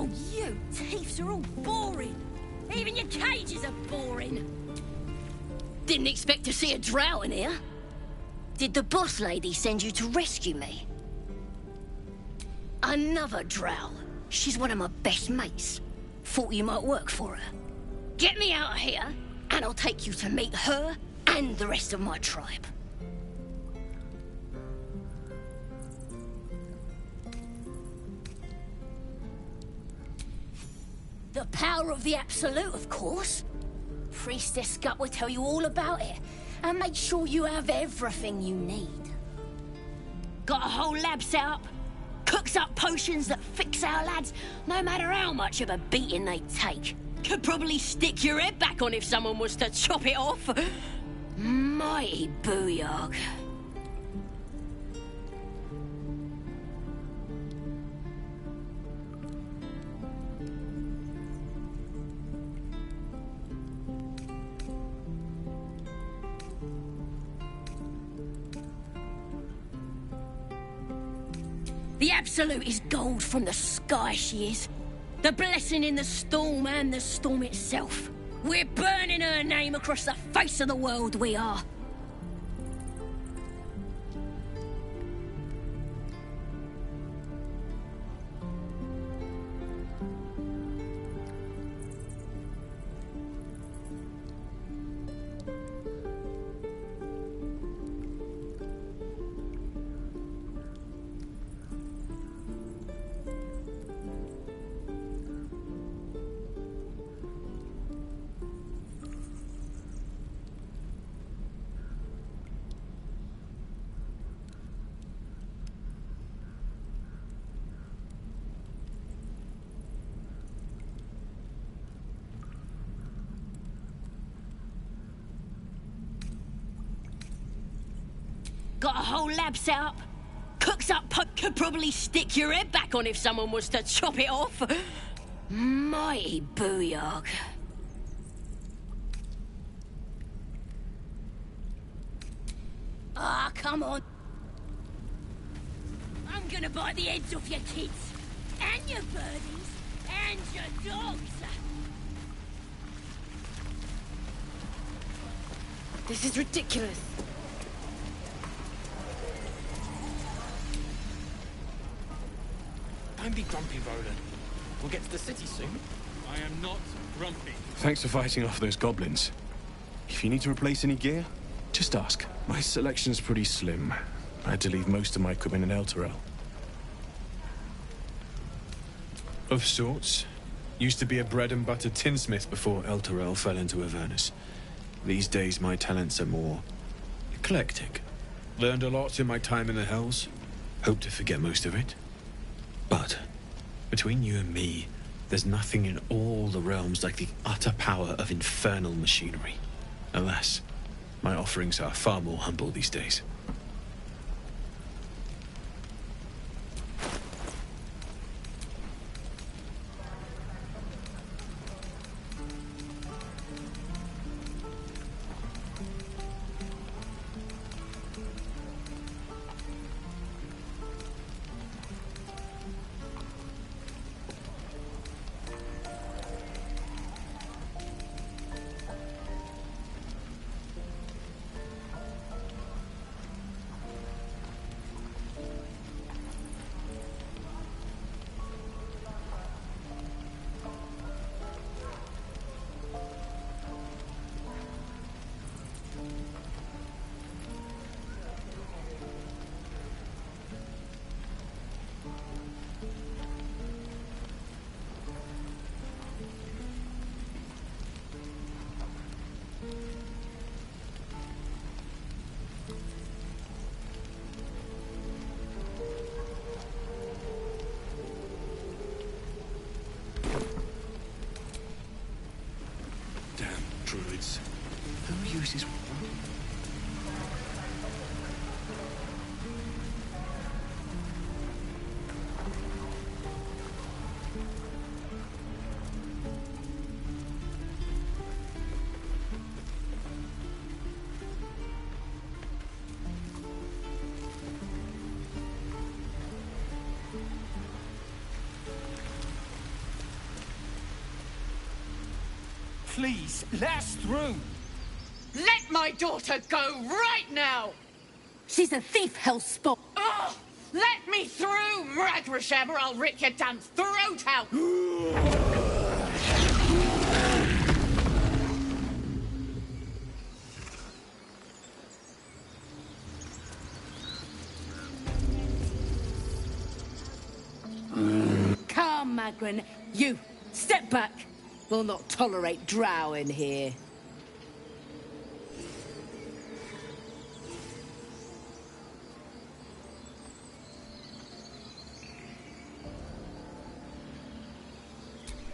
Oh, you thieves are all boring. Even your cages are boring. Didn't expect to see a drow in here. Did the boss lady send you to rescue me? Another drow. She's one of my best mates. Thought you might work for her. Get me out of here, and I'll take you to meet her and the rest of my tribe. The power of the Absolute, of course. Priestess Scott will tell you all about it, and make sure you have everything you need. Got a whole lab set up. Cooks up potions that fix our lads, no matter how much of a beating they take. Could probably stick your head back on if someone was to chop it off. Mighty booyog. The Absolute is gold from the sky, she is. The blessing in the storm and the storm itself. We're burning her name across the face of the world, we are. Got a whole lab set up. Cooks up could probably stick your head back on if someone was to chop it off. Mighty booyog. Ah, come on. I'm gonna bite the heads off your kids. And your birdies. And your dogs. This is ridiculous. Don't be grumpy, Roland. We'll get to the city soon. I am not grumpy. Thanks for fighting off those goblins. If you need to replace any gear, just ask. My selection's pretty slim. I had to leave most of my equipment in Elturel. Of sorts. Used to be a bread and butter tinsmith before Elturel fell into Avernus. These days my talents are more eclectic. Learned a lot in my time in the Hells. Hope to forget most of it. But between you and me, there's nothing in all the realms like the utter power of infernal machinery. Alas, my offerings are far more humble these days. Druids. Who uses... Please, let us through. Let my daughter go right now! She's a thief, hellspawn. Oh, let me through, Mradrasham, or I'll rip your damn throat out! Come, Magrin. You, step back. We'll not tolerate drow in here.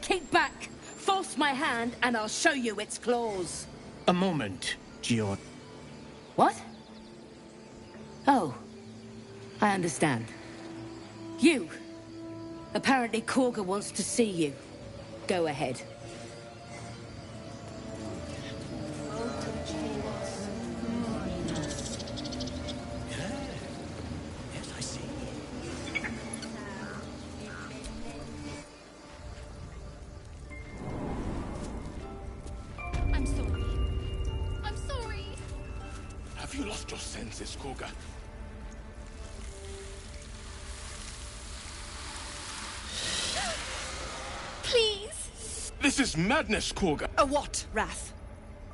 Keep back. Force my hand and I'll show you its claws. A moment, Gion. What? Oh, I understand. You. Apparently Korga wants to see you. Go ahead. Yes, I see. I'm sorry. I'm sorry. Have you lost your senses, Korga? Please. This is madness, Korga. A what, Wrath?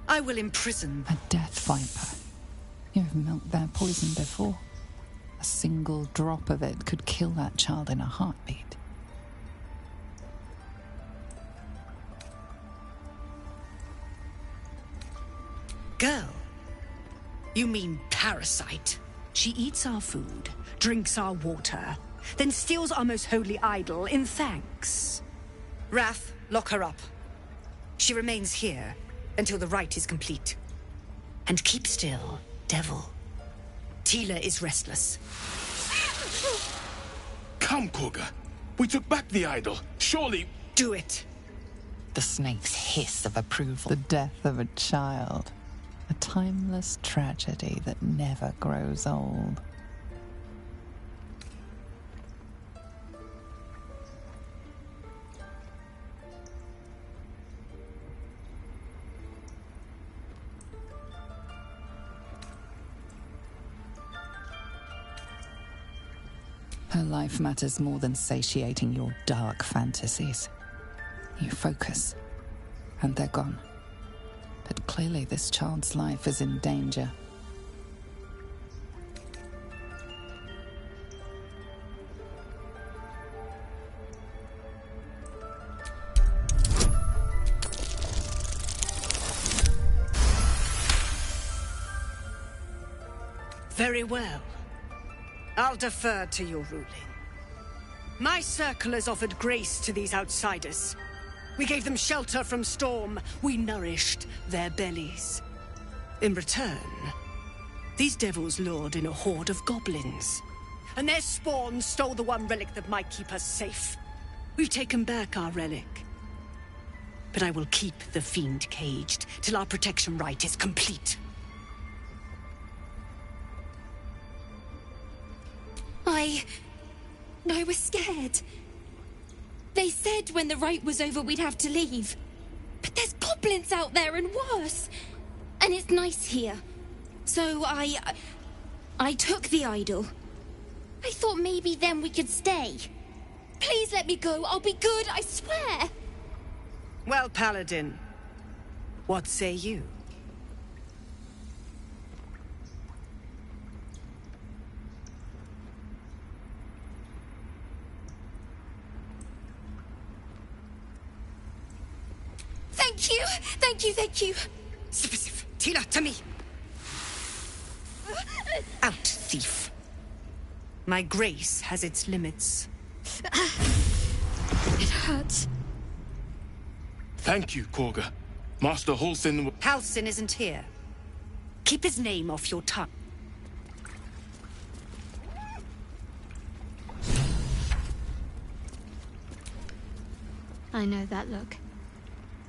I will imprison. A death viper. You've milked their poison before. A single drop of it could kill that child in a heartbeat. Girl? You mean parasite? She eats our food, drinks our water, then steals our most holy idol in thanks. Wrath, lock her up. She remains here until the rite is complete. And keep still, devil. Tila is restless. Come, Korga. We took back the idol. Surely... Do it. The snake's hiss of approval. The death of a child. A timeless tragedy that never grows old. Her life matters more than satiating your dark fantasies. You focus, and they're gone. But clearly this child's life is in danger. Very well. I'll defer to your ruling. My circle has offered grace to these outsiders. We gave them shelter from storm. We nourished their bellies. In return, these devils lured in a horde of goblins. And their spawn stole the one relic that might keep us safe. We've taken back our relic. But I will keep the fiend caged till our protection rite is complete. I was scared. They said when the rite was over we'd have to leave. But there's goblins out there and worse. And it's nice here. So I took the idol. I thought maybe then we could stay. Please let me go. I'll be good, I swear. Well, Paladin, what say you? Thank you! Thank you, thank you! Tila, to me! Out, thief. My grace has its limits. It hurts. Thank you, Korga. Master Halsin... Halsin isn't here. Keep his name off your tongue. I know that look.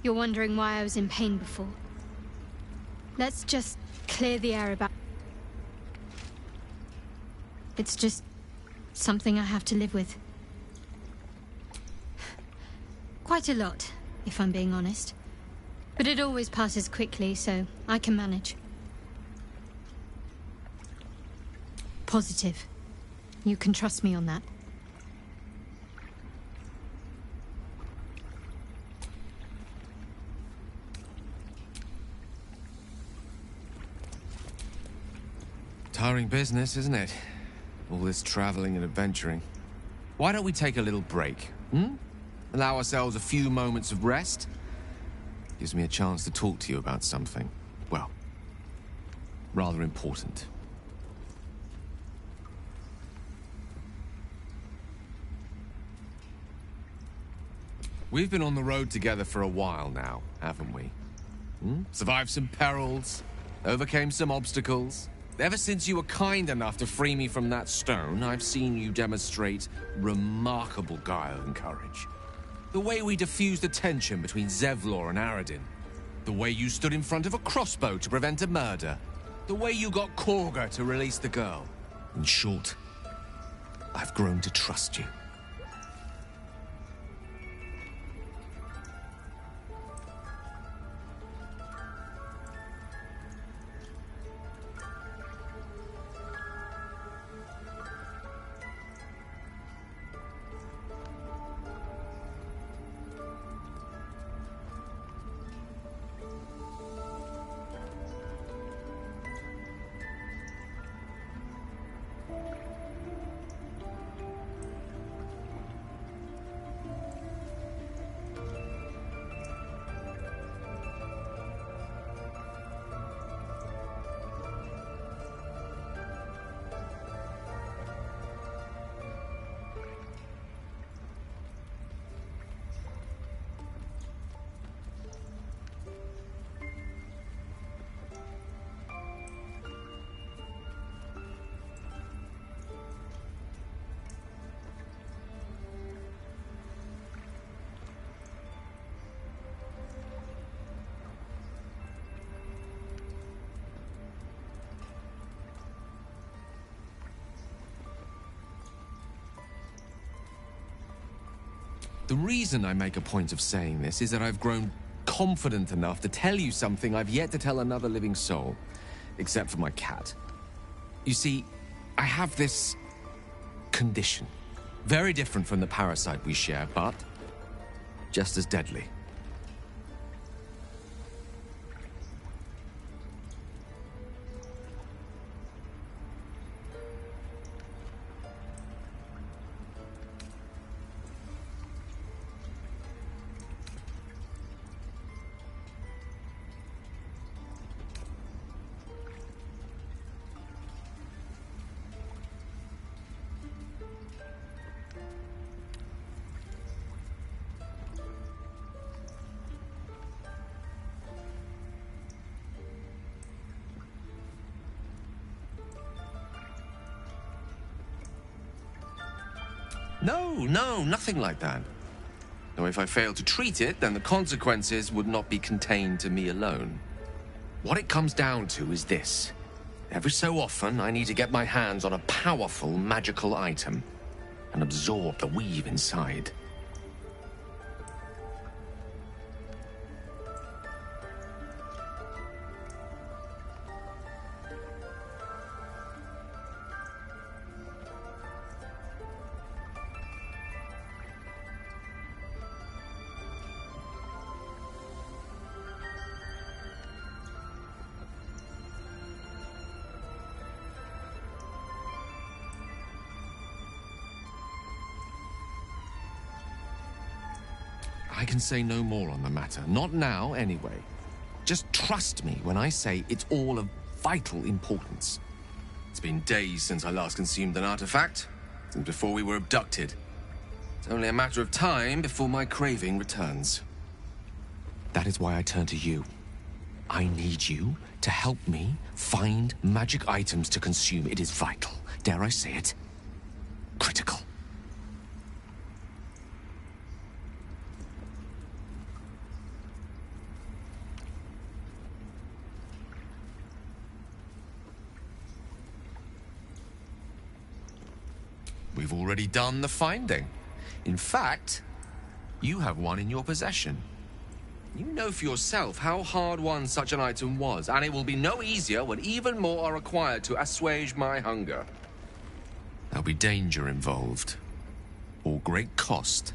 You're wondering why I was in pain before. Let's just clear the air about... It's just something I have to live with. Quite a lot, if I'm being honest. But it always passes quickly, so I can manage. Positive. You can trust me on that. Tiring business, isn't it? All this traveling and adventuring. Why don't we take a little break, hmm? Allow ourselves a few moments of rest? Gives me a chance to talk to you about something, well, rather important. We've been on the road together for a while now, haven't we? Survived some perils, overcame some obstacles. Ever since you were kind enough to free me from that stone, I've seen you demonstrate remarkable guile and courage. The way we diffused the tension between Zevlor and Aradin. The way you stood in front of a crossbow to prevent a murder. The way you got Korga to release the girl. In short, I've grown to trust you. The reason I make a point of saying this is that I've grown confident enough to tell you something I've yet to tell another living soul, except for my cat. You see, I have this condition. Very different from the parasite we share, but just as deadly. No, nothing like that. Though if I fail to treat it, then the consequences would not be contained to me alone. What it comes down to is this. Every so often, I need to get my hands on a powerful magical item and absorb the weave inside. I can say no more on the matter. Not now, anyway. Just trust me when I say it's all of vital importance. It's been days since I last consumed an artifact, since before we were abducted. It's only a matter of time before my craving returns. That is why I turn to you. I need you to help me find magic items to consume. It is vital. Dare I say it? Critical. We've already done the finding. In fact, you have one in your possession. You know for yourself how hard-won such an item was, and it will be no easier when even more are required to assuage my hunger. There'll be danger involved, or great cost.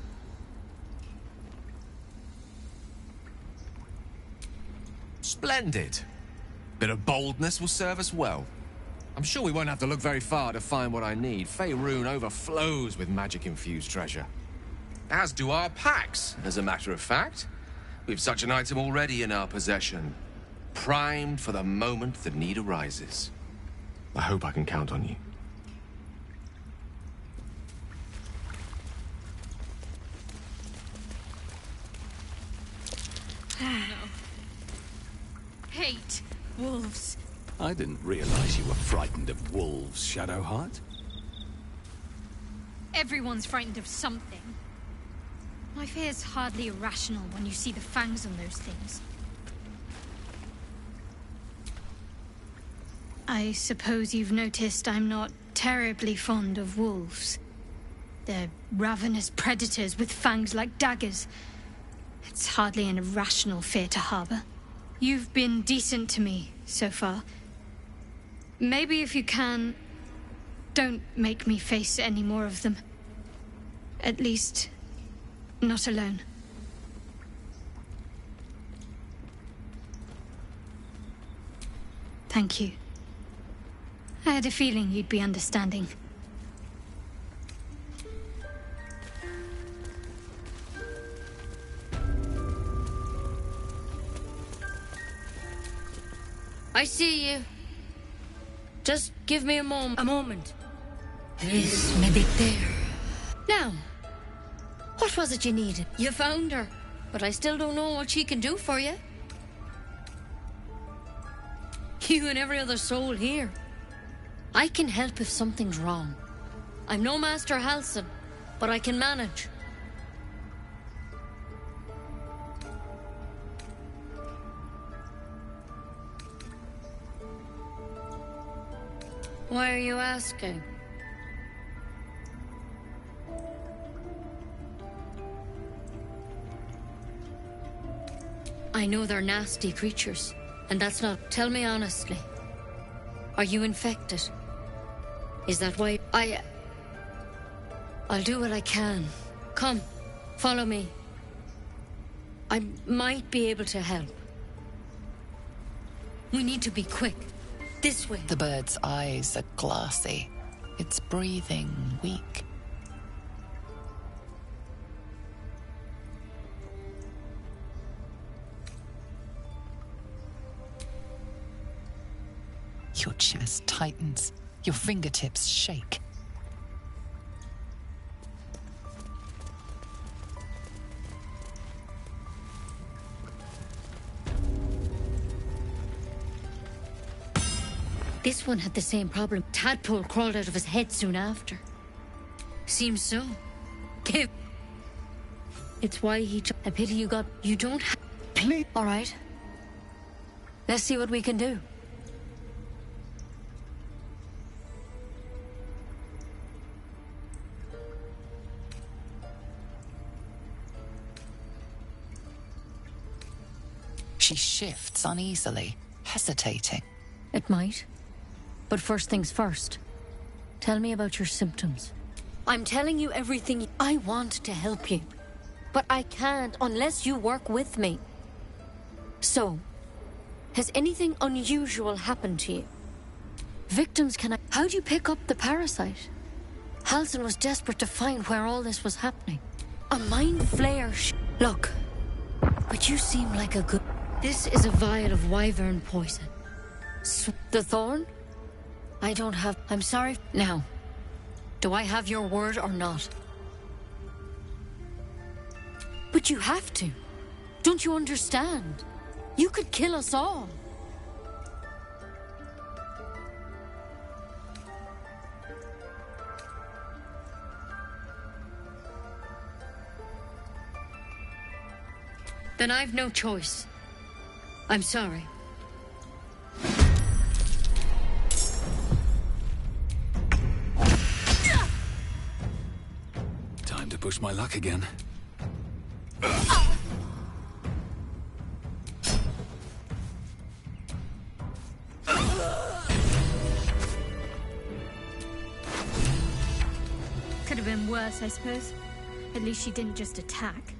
Splendid. Bit of boldness will serve us well. I'm sure we won't have to look very far to find what I need. Faerun overflows with magic-infused treasure. As do our packs, as a matter of fact. We've such an item already in our possession. Primed for the moment the need arises. I hope I can count on you. Hate wolves. I didn't realize you were frightened of wolves, Shadowheart. Everyone's frightened of something. My fear's hardly irrational when you see the fangs on those things. I suppose you've noticed I'm not terribly fond of wolves. They're ravenous predators with fangs like daggers. It's hardly an irrational fear to harbor. You've been decent to me so far. Maybe if you can, don't make me face any more of them. At least, not alone. Thank you. I had a feeling you'd be understanding. I see you. Just give me a moment. A moment. Please meditate. Now, what was it you needed? You found her, but I still don't know what she can do for you. You and every other soul here. I can help if something's wrong. I'm no Master Halsin, but I can manage. Why are you asking? I know they're nasty creatures, and that's not... Tell me honestly. Are you infected? Is that why... I'll do what I can. Come, follow me. I might be able to help. We need to be quick. This way. The bird's eyes are glassy. Its breathing weak. Your chest tightens. Your fingertips shake. This one had the same problem. Tadpole crawled out of his head soon after. Seems so. It's why he... A pity you got... You don't have... Please. All right. Let's see what we can do. She shifts uneasily, hesitating. It might. But first things first. Tell me about your symptoms. I'm telling you everything. I want to help you. But I can't unless you work with me. So, has anything unusual happened to you? Victims can... How'd you pick up the parasite? Halsin was desperate to find where all this was happening. A mind flare Look, but you seem like a good... This is a vial of wyvern poison. The thorn? I don't have... I'm sorry. Now, do I have your word or not? But you have to. Don't you understand? You could kill us all. Then I've no choice. I'm sorry. Time to push my luck again. Could have been worse, I suppose. At least she didn't just attack.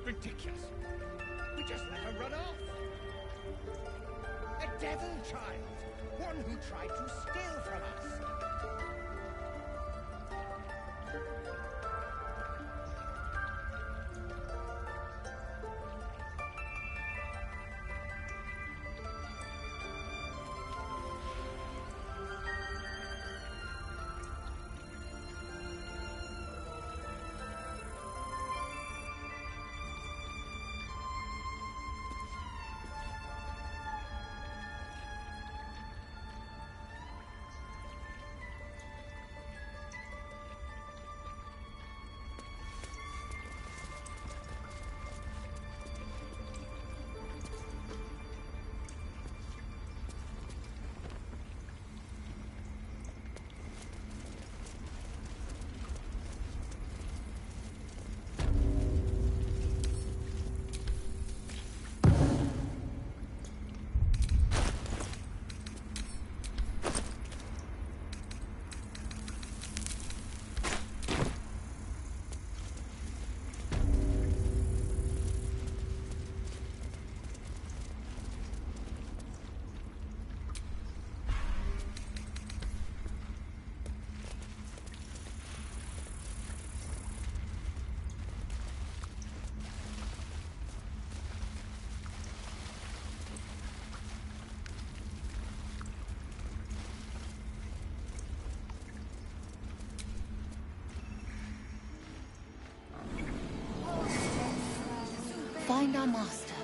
Ridiculous. We just let her run off. A devil child. One who tried to steal from us. Find our master.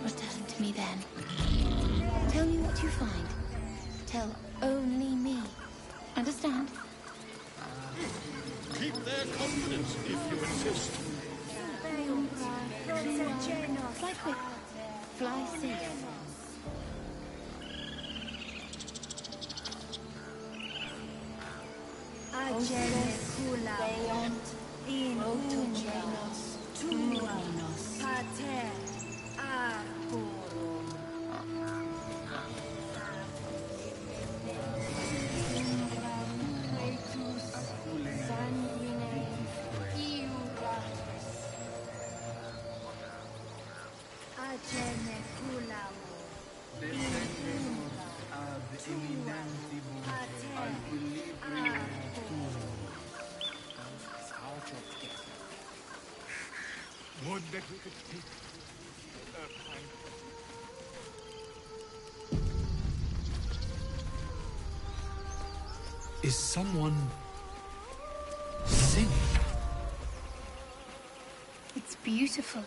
Return to me then. Tell me what you find. Tell only me. Understand? Keep their confidence if you insist. Fly quick. Fly safe. Stay on. in unos tuos pater arborum. Sanguine iuras agene culavo in Would that we could speak. Is someone singing? It's beautiful.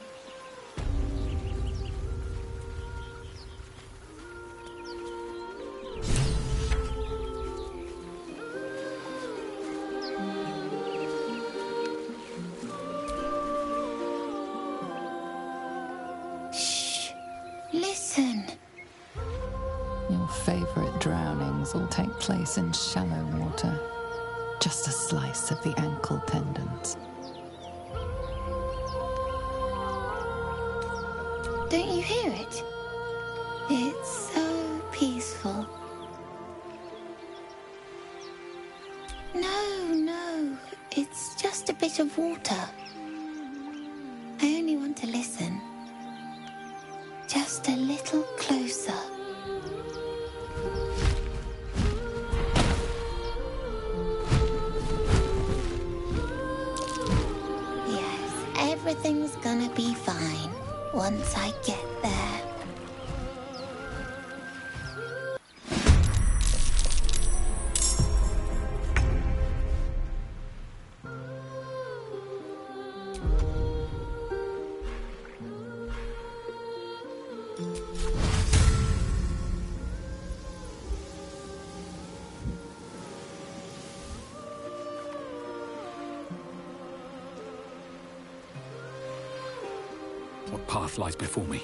Shh. Listen. Your favorite drownings all take place in shallow water. Just a slice of the ankle tendons. Don't you hear it? It's so peaceful. No, it's just a bit of water. I only want to listen. Just a little closer. Yes, everything's gonna be fine once I get there. What path lies before me?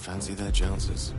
Fancy their chances.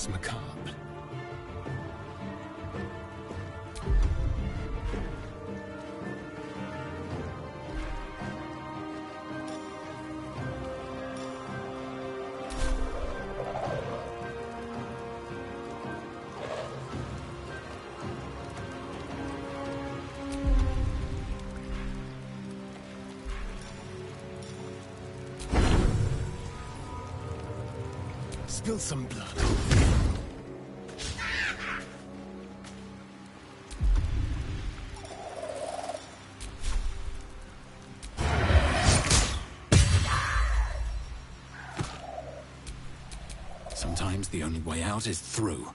It's macabre. Spill some blood. Sometimes the only way out is through.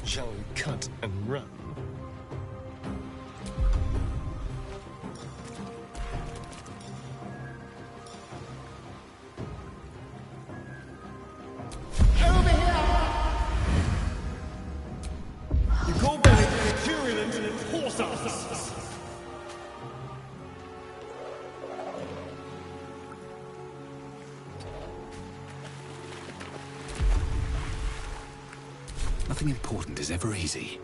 Shall we cut and run? Over here! You go back to Curulent and horse us. Nothing important is ever easy.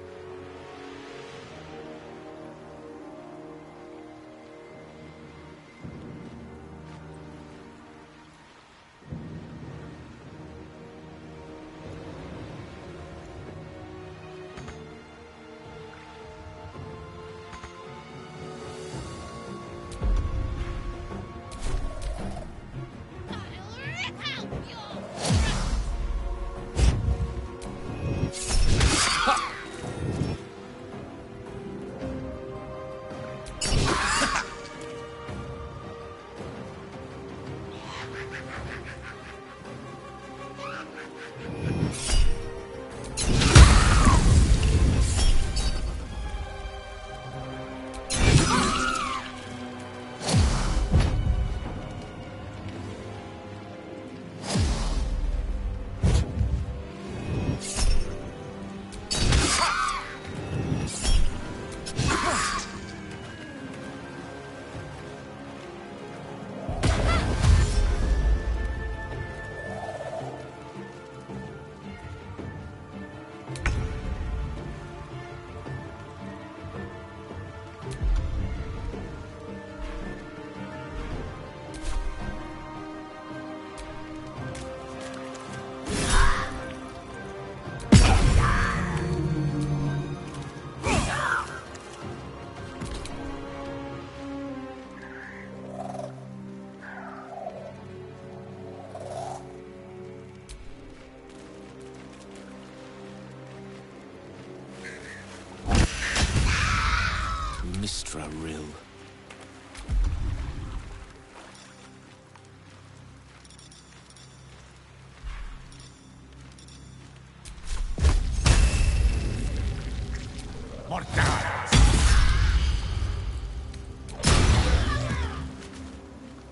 Mistra Rill.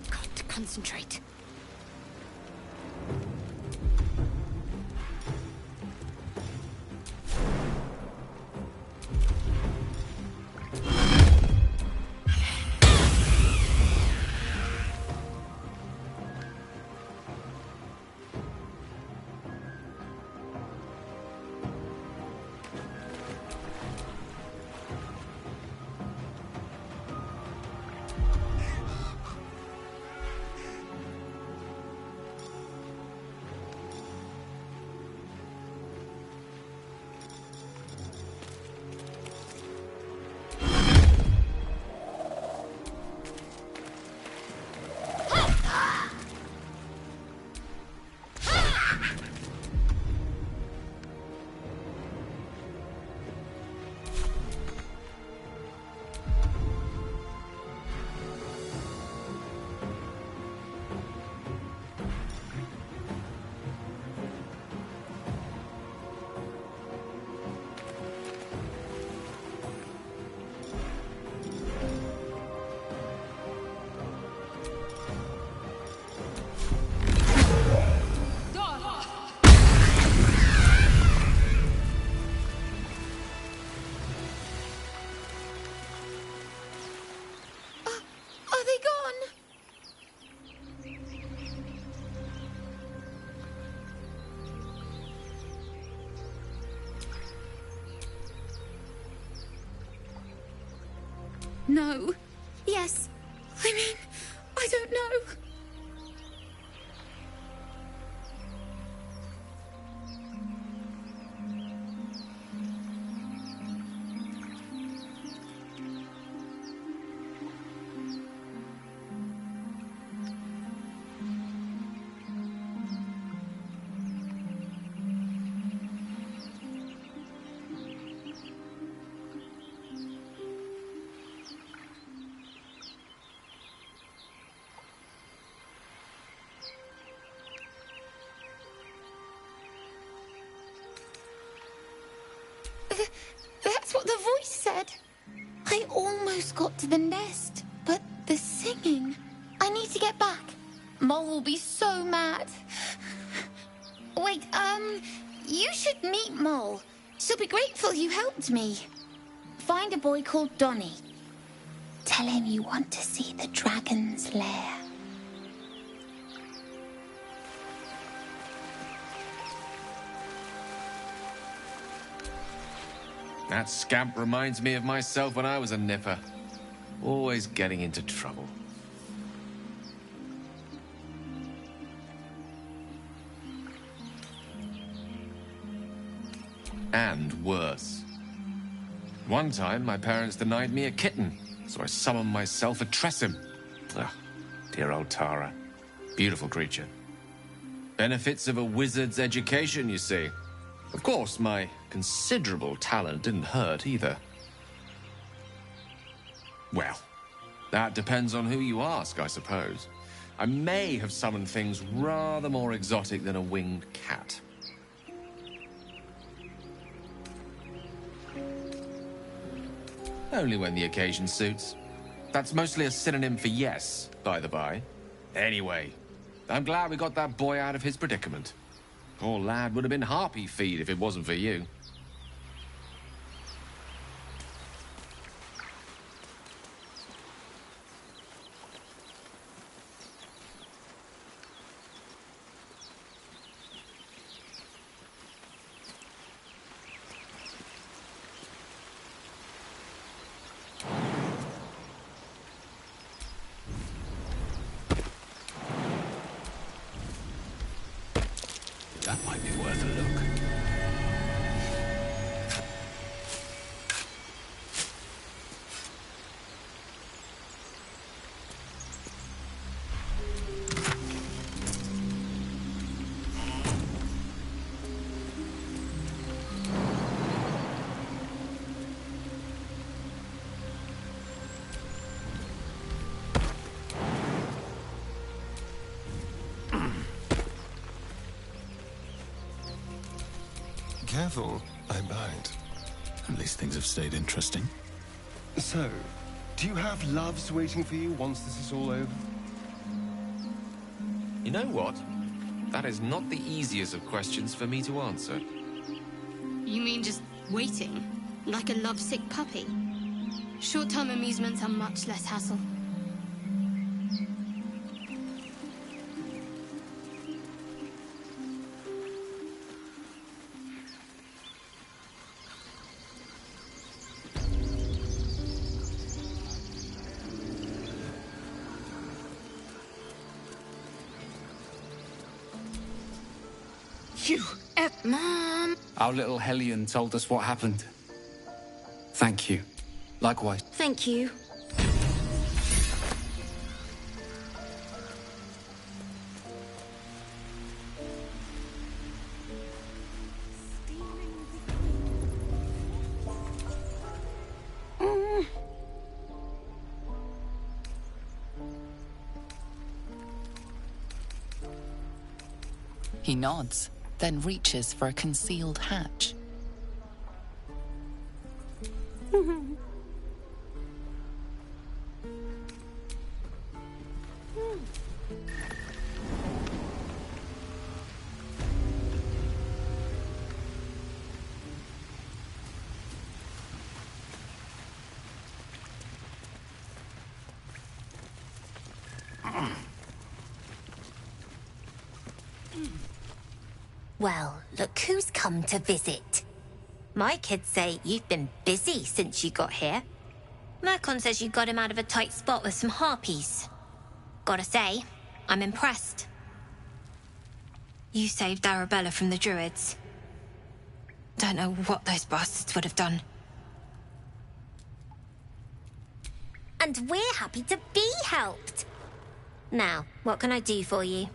Got to concentrate. No. Yes. I mean, I don't know. That's what the voice said. I almost got to the nest, but the singing... I need to get back. Mole will be so mad. Wait, you should meet Mole. She'll be grateful you helped me. Find a boy called Donny. Tell him you want to see the dragon's lair. That scamp reminds me of myself when I was a nipper. Always getting into trouble. And worse. One time, my parents denied me a kitten, so I summoned myself a Tressim. Ugh, dear old Tara. Beautiful creature. Benefits of a wizard's education, you see. Of course, my considerable talent didn't hurt either. Well, that depends on who you ask, I suppose. I may have summoned things rather more exotic than a winged cat. Only when the occasion suits. That's mostly a synonym for yes, by the by. Anyway, I'm glad we got that boy out of his predicament. Poor lad would have been harpy feed if it wasn't for you. That might be worth a look. Careful, I bite. At least things have stayed interesting. So, do you have loves waiting for you once this is all over? You know what? That is not the easiest of questions for me to answer. You mean just waiting? Like a lovesick puppy? Short-term amusements are much less hassle. Mom! Our little Hellion told us what happened. Thank you. Likewise. Thank you. He nods, then reaches for a concealed hatch. Well, look who's come to visit. My kids say you've been busy since you got here. Mercon says you got him out of a tight spot with some harpies. Gotta say, I'm impressed. You saved Arabella from the Druids. Don't know what those bastards would have done. And we're happy to be helped. Now, what can I do for you?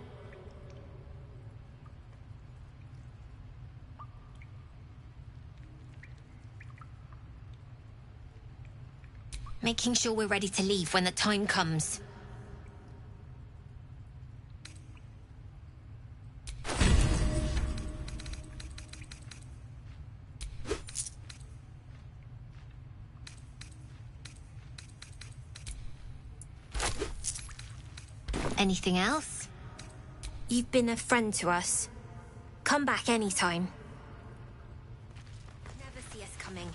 Making sure we're ready to leave when the time comes. Anything else? You've been a friend to us. Come back anytime. Never see us coming.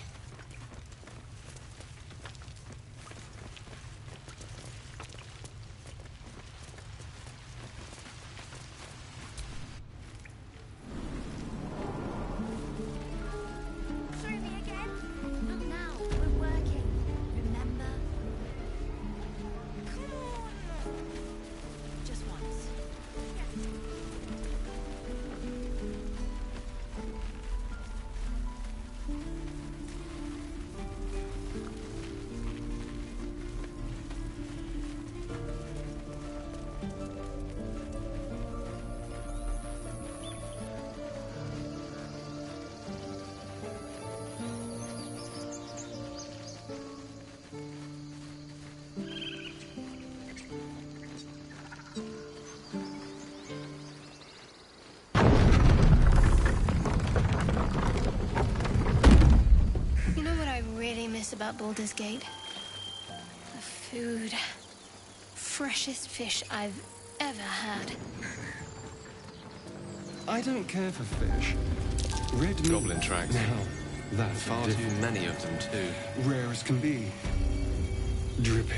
About Baldur's Gate. The food. Freshest fish I've ever had. I don't care for fish. Red meat. Goblin tracks. Now, that's far too many of them, too. Rare as can be. Dripping.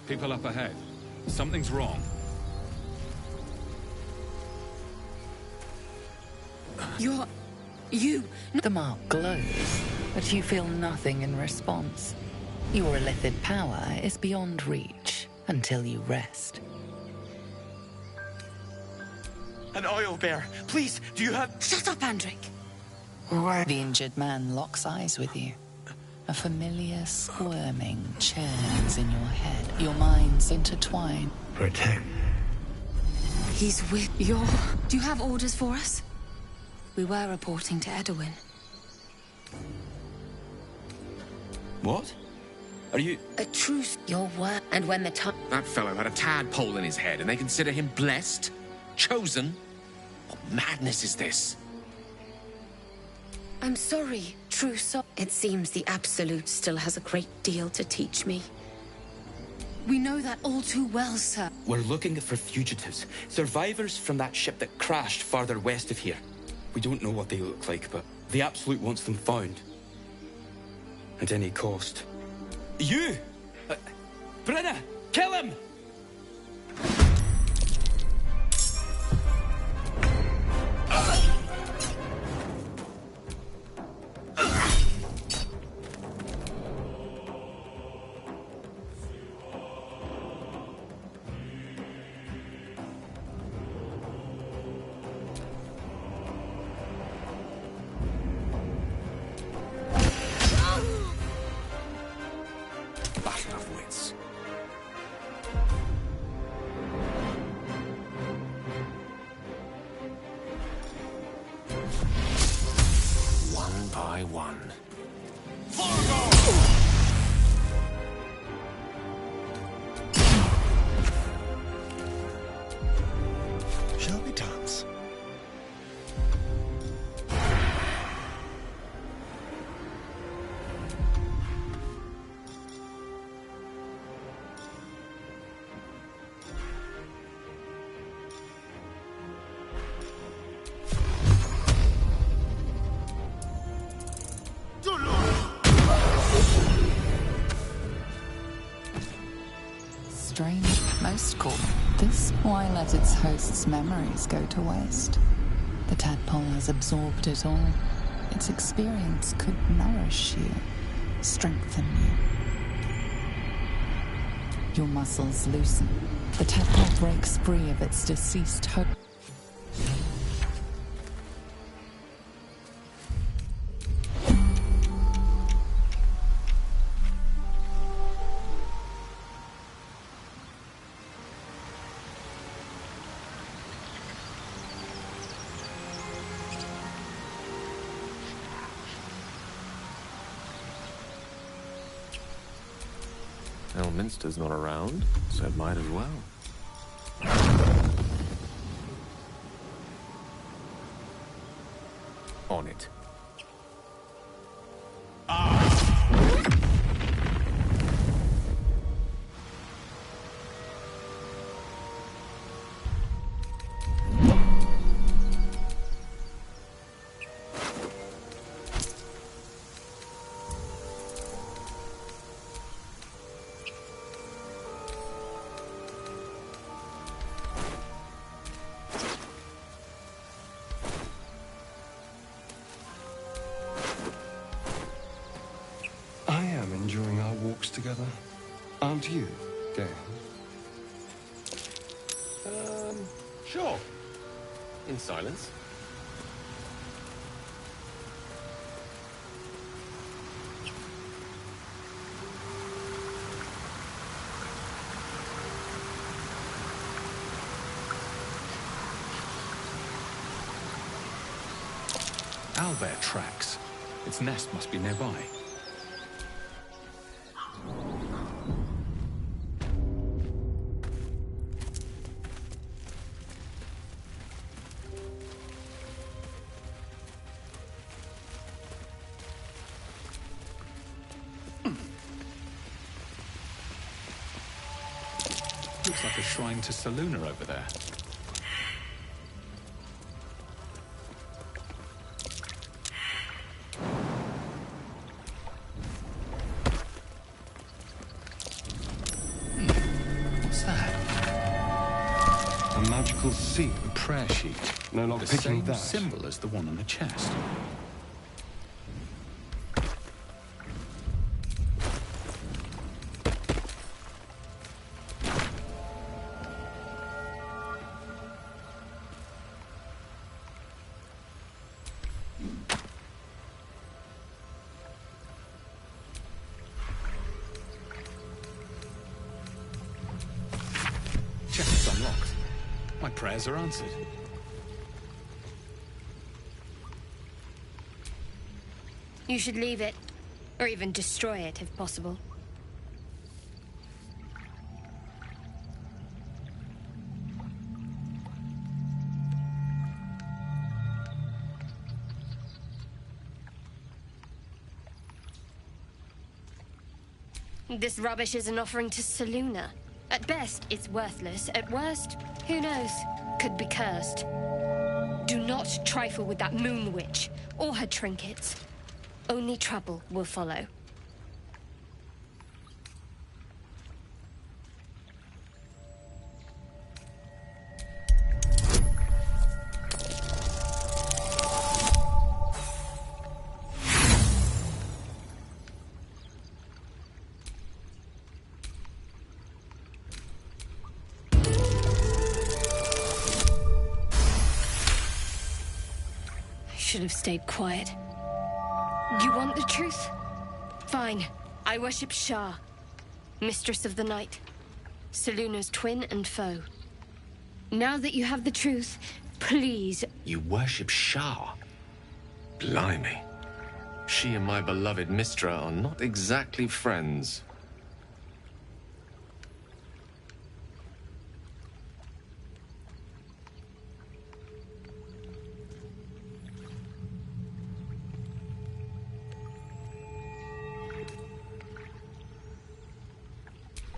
People up ahead. Something's wrong. The mark glows, but you feel nothing in response. Your illithid power is beyond reach until you rest. An oil bear. Please, do you have... Shut up, Andric. The injured man locks eyes with you. A familiar squirming churns in your head. Your minds intertwine. Protect. He's with your... Do you have orders for us? We were reporting to Edwin. What? Are you... A truce, your word, and when the time... That fellow had a tadpole in his head, and they consider him blessed? Chosen? What madness is this? I'm sorry, truce. It seems the Absolute still has a great deal to teach me. We know that all too well, sir. We're looking for fugitives. Survivors from that ship that crashed farther west of here. We don't know what they look like, but the Absolute wants them found. At any cost. You! Brenna! Kill him! Shall we dance? Strange, most cool. This why let its host's memories go to waste. The tadpole has absorbed it all. Its experience could nourish you, strengthen you. Your muscles loosen. The tadpole breaks free of its deceased hope. Elminster's not around, so it might as well. On it. Enjoying our walks together. Aren't you, Gale? Sure. In silence. Owlbear tracks. Its nest must be nearby. Looks like a shrine to Selûne over there. What's that? A magical seal. A prayer sheet. No, not the picking same that. symbol as the one on the chest. Chest unlocked. My prayers are answered. You should leave it, or even destroy it if possible. This rubbish is an offering to Selûne. At best, it's worthless. At worst, who knows? Could be cursed. Do not trifle with that moon witch, or her trinkets. Only trouble will follow. Should have stayed quiet. You want the truth? Fine. I worship Shah, Mistress of the Night, Selûne's twin and foe. Now that you have the truth, please... You worship Shah? Blimey. She and my beloved Mistra are not exactly friends.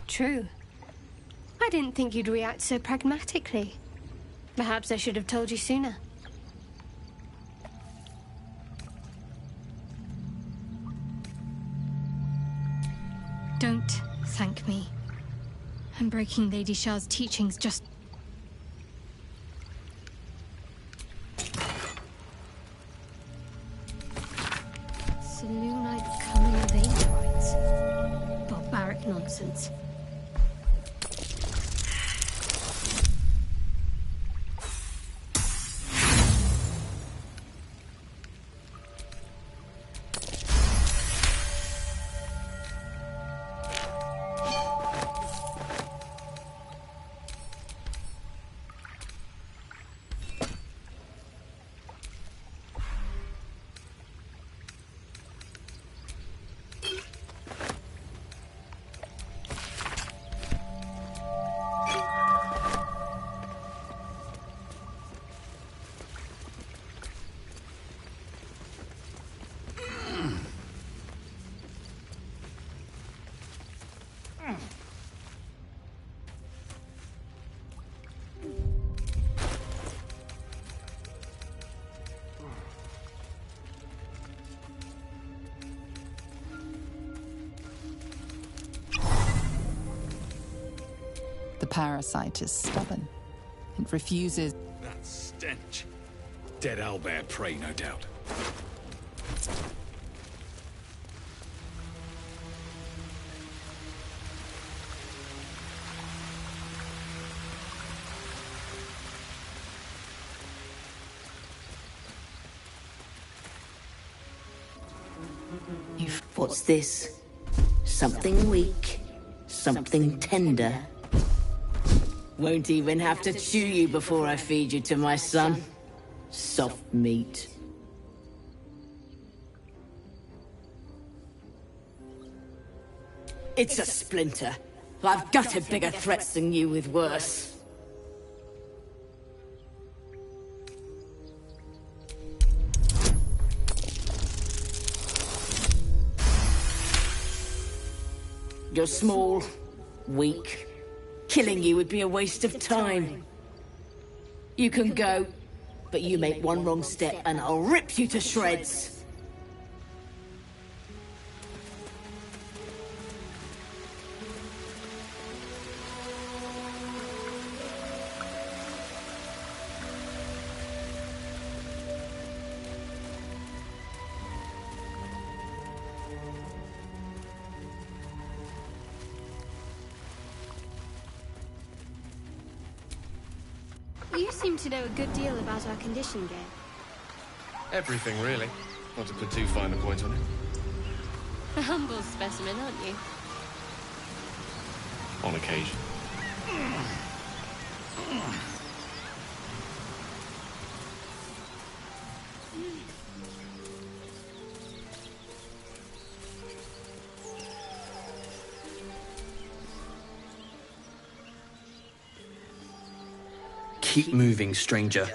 True. I didn't think you'd react so pragmatically. Perhaps I should have told you sooner. Don't thank me. And breaking Lady Shah's teachings just... nonsense. The parasite is stubborn. It refuses... That stench. Dead owlbear prey, no doubt. What's this? Something weak, something tender. Won't even have to chew you before I feed you to my son. Soft meat. It's a splinter. I've gutted bigger threats than you with worse. You're small, weak. Killing you would be a waste of time. You can go, but you make one wrong step and I'll rip you to shreds. You seem to know a good deal about our condition, Gale. Everything, really. Not to put too fine a point on it. A humble specimen, aren't you? On occasion. Keep moving, stranger.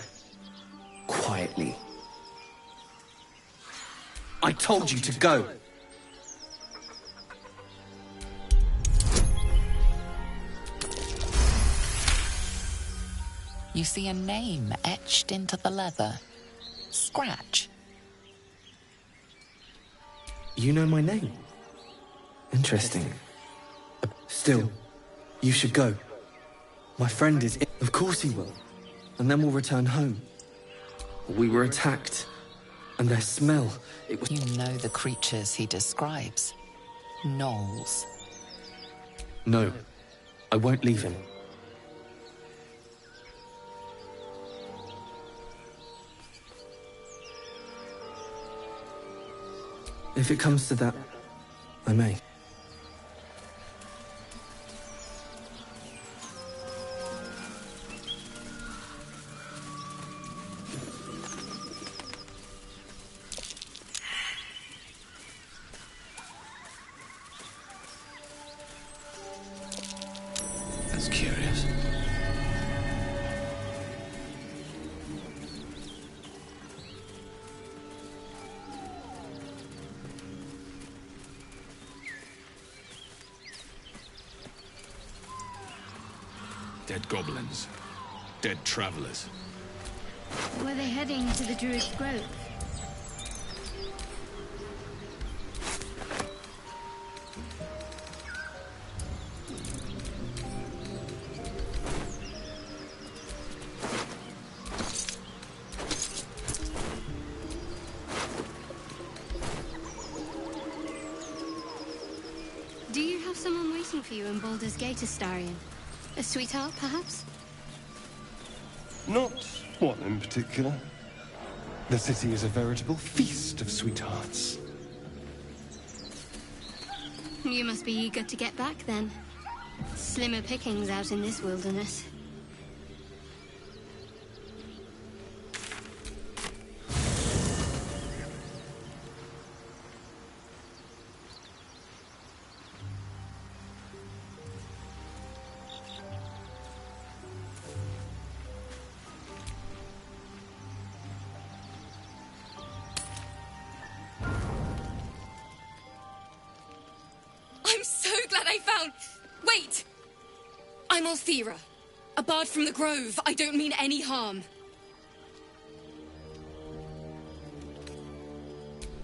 Quietly. I told you to go! You see a name etched into the leather. Scratch. You know my name? Interesting. Still, you should go. My friend is in. Of course he will. And then we'll return home. We were attacked. And their smell, it was... You know the creatures he describes. Gnolls. No, I won't leave him. If it comes to that, I may. That's curious. Dead goblins. Dead travelers. Were they heading to the Druid's Grove? Do you have someone waiting? waiting for you in Baldur's Gate, Astarion? A sweetheart, perhaps? Not one in particular. The city is a veritable feast of sweethearts. You must be eager to get back, then. Slimmer pickings out in this wilderness. I'm so glad I found... Wait! I'm Althera, a bard from the Grove. I don't mean any harm.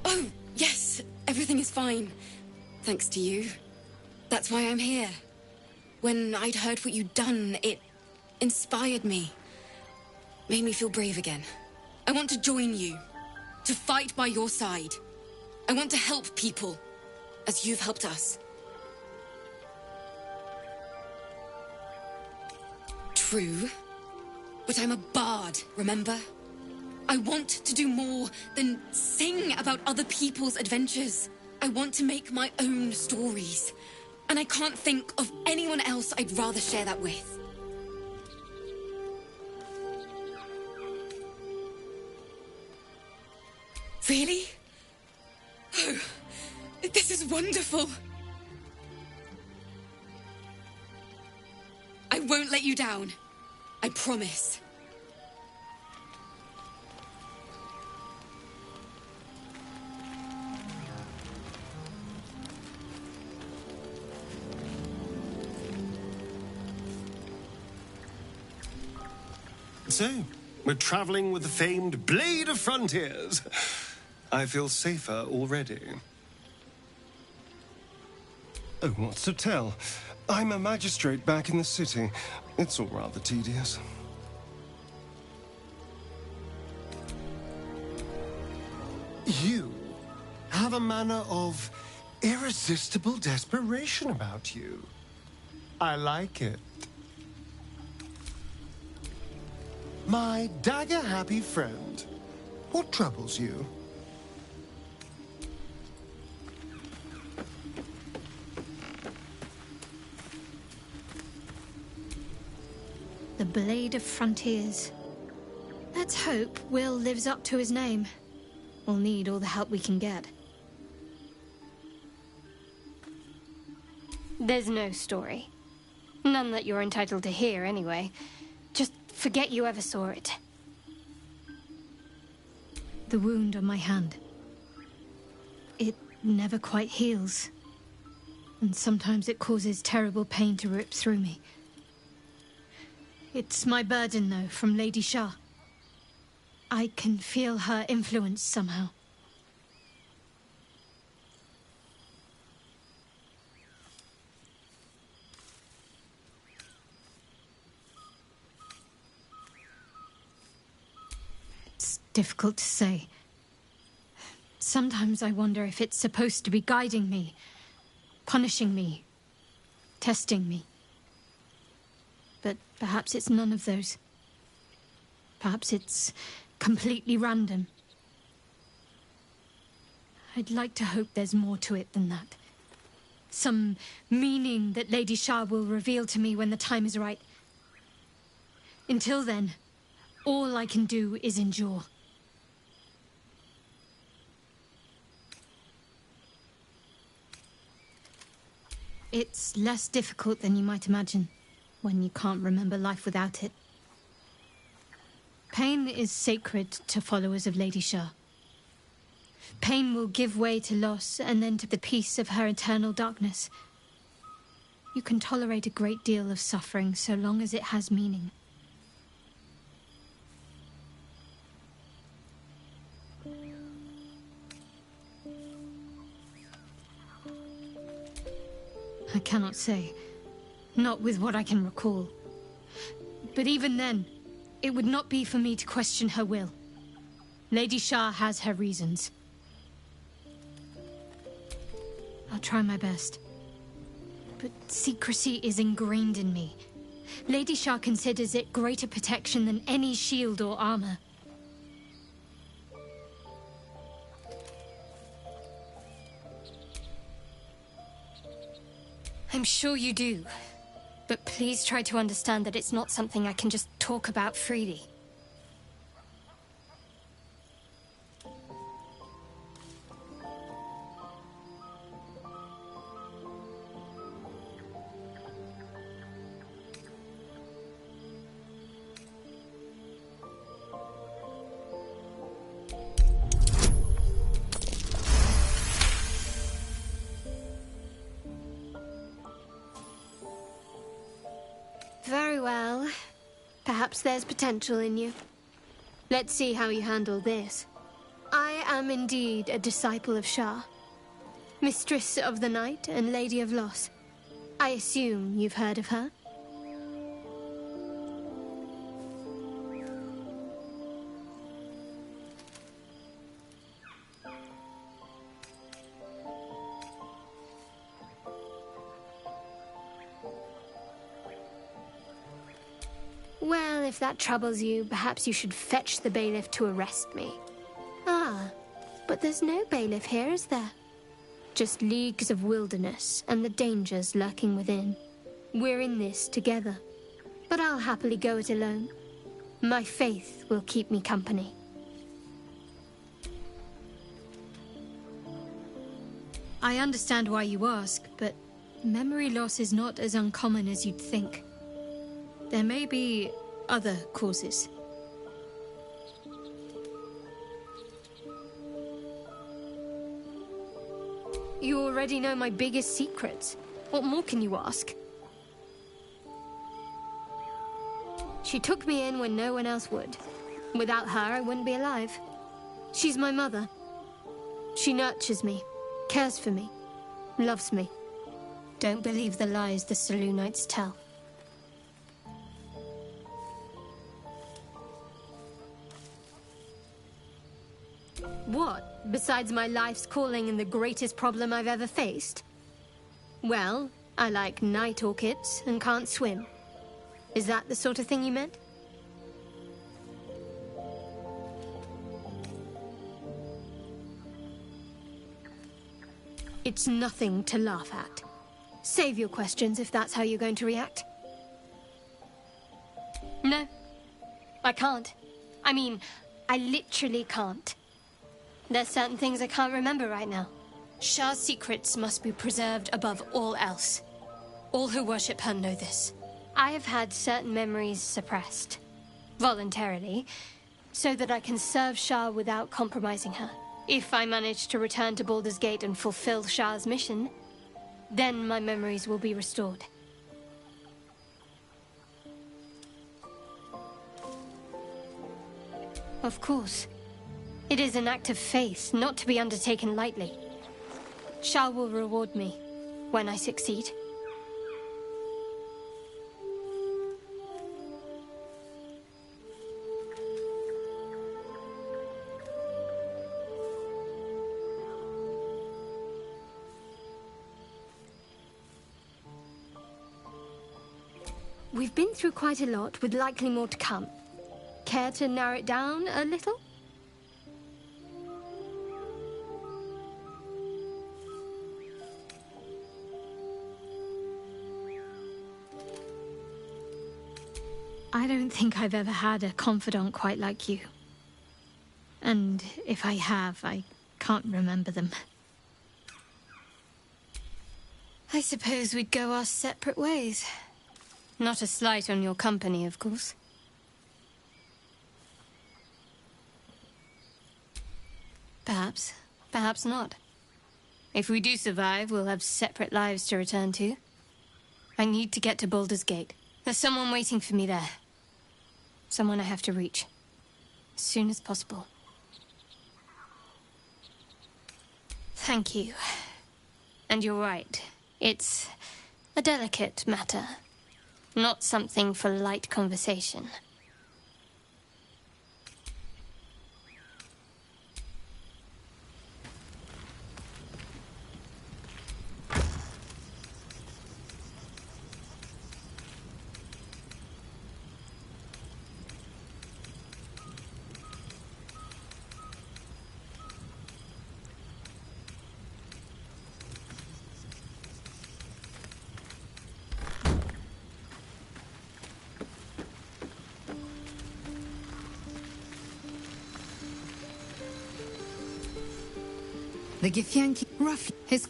Oh, yes, everything is fine. Thanks to you. That's why I'm here. When I'd heard what you'd done, it inspired me. Made me feel brave again. I want to join you. To fight by your side. I want to help people, as you've helped us. True, but I'm a bard, remember? I want to do more than sing about other people's adventures. I want to make my own stories, and I can't think of anyone else I'd rather share that with. Really? Oh, this is wonderful. I won't let you down. I promise. So, we're traveling with the famed Blade of Frontiers. I feel safer already. Oh, what's to tell? I'm a magistrate back in the city. It's all rather tedious. You have a manner of irresistible desperation about you. I like it. My dagger-happy friend, what troubles you? The Blade of Frontiers. Let's hope Will lives up to his name. We'll need all the help we can get. There's no story. None that you're entitled to hear, anyway. Just forget you ever saw it. The wound on my hand. It never quite heals. And sometimes it causes terrible pain to rip through me. It's my burden, though, from Lady Shah. I can feel her influence somehow. It's difficult to say. Sometimes I wonder if it's supposed to be guiding me, punishing me, testing me. But perhaps it's none of those. Perhaps it's completely random. I'd like to hope there's more to it than that. Some meaning that Lady Shah will reveal to me when the time is right. Until then, all I can do is endure. It's less difficult than you might imagine, when you can't remember life without it. Pain is sacred to followers of Lady Shah. Pain will give way to loss, and then to the peace of her eternal darkness. You can tolerate a great deal of suffering so long as it has meaning. I cannot say. Not with what I can recall. But even then, it would not be for me to question her will. Lady Shah has her reasons. I'll try my best. but secrecy is ingrained in me. Lady Shah considers it greater protection than any shield or armor. I'm sure you do, but please try to understand that it's not something I can just talk about freely. Very well. Perhaps there's potential in you. Let's see how you handle this. I am indeed a disciple of Shah, Mistress of the Night and Lady of Loss. I assume you've heard of her? Well, if that troubles you, perhaps you should fetch the bailiff to arrest me. Ah, but there's no bailiff here, is there? Just leagues of wilderness and the dangers lurking within. We're in this together, but I'll happily go it alone. My faith will keep me company. I understand why you ask, but memory loss is not as uncommon as you'd think. There may be other causes. You already know my biggest secrets. What more can you ask? She took me in when no one else would. Without her, I wouldn't be alive. She's my mother. She nurtures me, cares for me, loves me. Don't believe the lies the Selûnites tell. What, besides my life's calling and the greatest problem I've ever faced? Well, I like night orchids and can't swim. Is that the sort of thing you meant? It's nothing to laugh at. Save your questions if that's how you're going to react. No, I can't. I mean, I literally can't. There's certain things I can't remember right now. Shah's secrets must be preserved above all else. All who worship her know this. I have had certain memories suppressed, voluntarily, so that I can serve Shah without compromising her. If I manage to return to Baldur's Gate and fulfill Shah's mission, then my memories will be restored. Of course. It is an act of faith, not to be undertaken lightly. Shah will reward me when I succeed. We've been through quite a lot, with likely more to come. Care to narrow it down a little? I don't think I've ever had a confidant quite like you. And if I have, I can't remember them. I suppose we'd go our separate ways. Not a slight on your company, of course. Perhaps. Perhaps not. If we do survive, we'll have separate lives to return to. I need to get to Baldur's Gate. There's someone waiting for me there. Someone I have to reach. As soon as possible. Thank you. And you're right. It's a delicate matter. Not something for light conversation. The Githyanki, roughly, his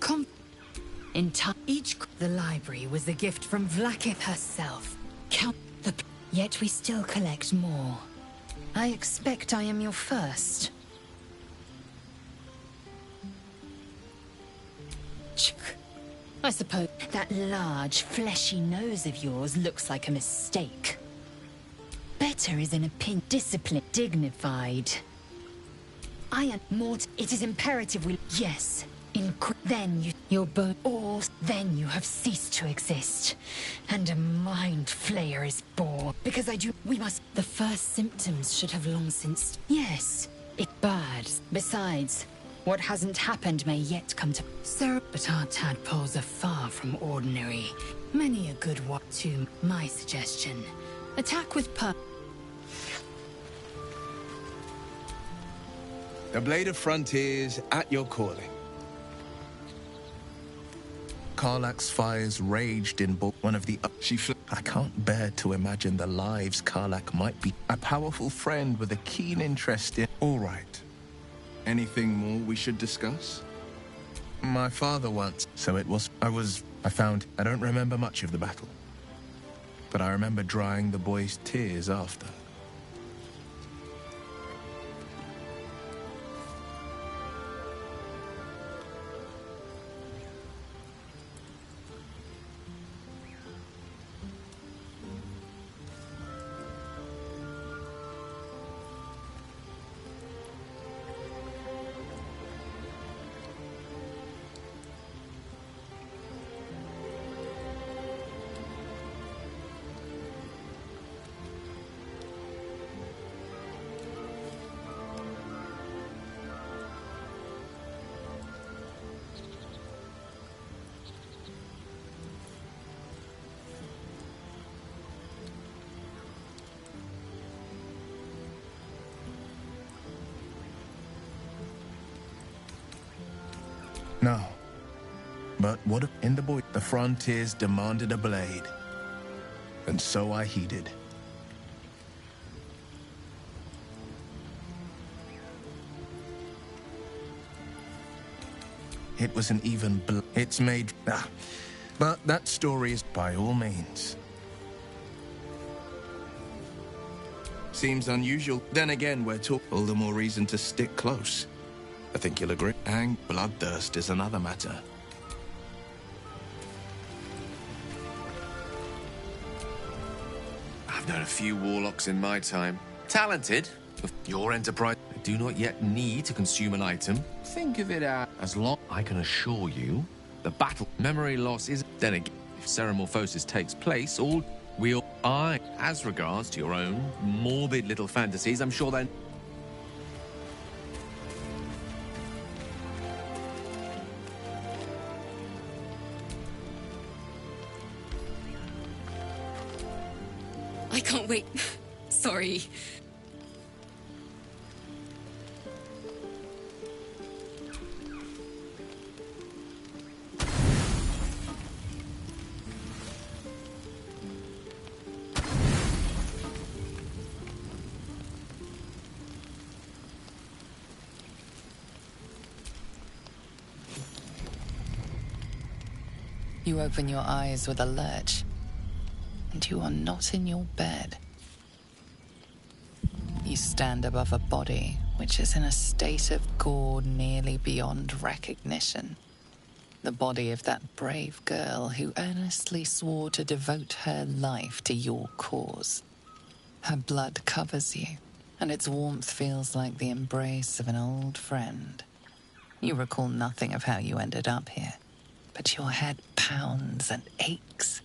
the library was a gift from Vlakith herself. Count the... Yet we still collect more. I expect I am your first. I suppose that large, fleshy nose of yours looks like a mistake. Better is an opinion, disciplined, dignified. I am more. It is imperative we. Yes. Then your bone. Or then you have ceased to exist, and a mind flayer is born. Because I do. We must. The first symptoms should have long since. Yes. It's bad. Besides, what hasn't happened may yet come to. Sir, but our tadpoles are far from ordinary. Many a good one. To my suggestion, attack with The Blade of Frontiers at your calling. Karlach's fires raged in one of the... I can't bear to imagine the lives Karlach might be. A powerful friend with a keen interest in... All right. Anything more we should discuss? My father once... So it was... I found... I don't remember much of the battle. But I remember drying the boy's tears after. No. But what if in the boy the frontiers demanded a blade? And so I heeded. It was an even it's made but that story is by all means. Seems unusual. Then again, we're talking all the more reason to stick close. I think you'll agree. And bloodthirst is another matter. I've known a few warlocks in my time. Talented. Your enterprise. I do not yet need to consume an item. Think of it as long. I can assure you, the battle memory loss is. Then again, if ceremorphosis takes place, all we'll. As regards to your own morbid little fantasies, I'm sure then. I can't wait. Sorry. You open your eyes with a lurch, and you are not in your bed. You stand above a body which is in a state of gore nearly beyond recognition. The body of that brave girl who earnestly swore to devote her life to your cause. Her blood covers you, and its warmth feels like the embrace of an old friend. You recall nothing of how you ended up here, but your head pounds and aches.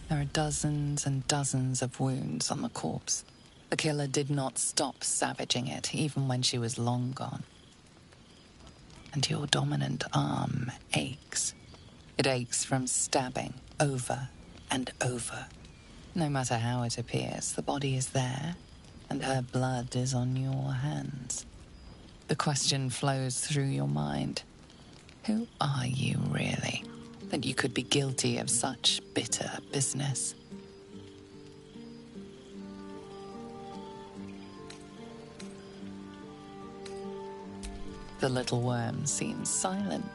There are dozens and dozens of wounds on the corpse. The killer did not stop savaging it, even when she was long gone. And your dominant arm aches. It aches from stabbing over and over. No matter how it appears, the body is there, and her blood is on your hands. The question flows through your mind. Who are you, really, that you could be guilty of such bitter business? The little worm seems silent.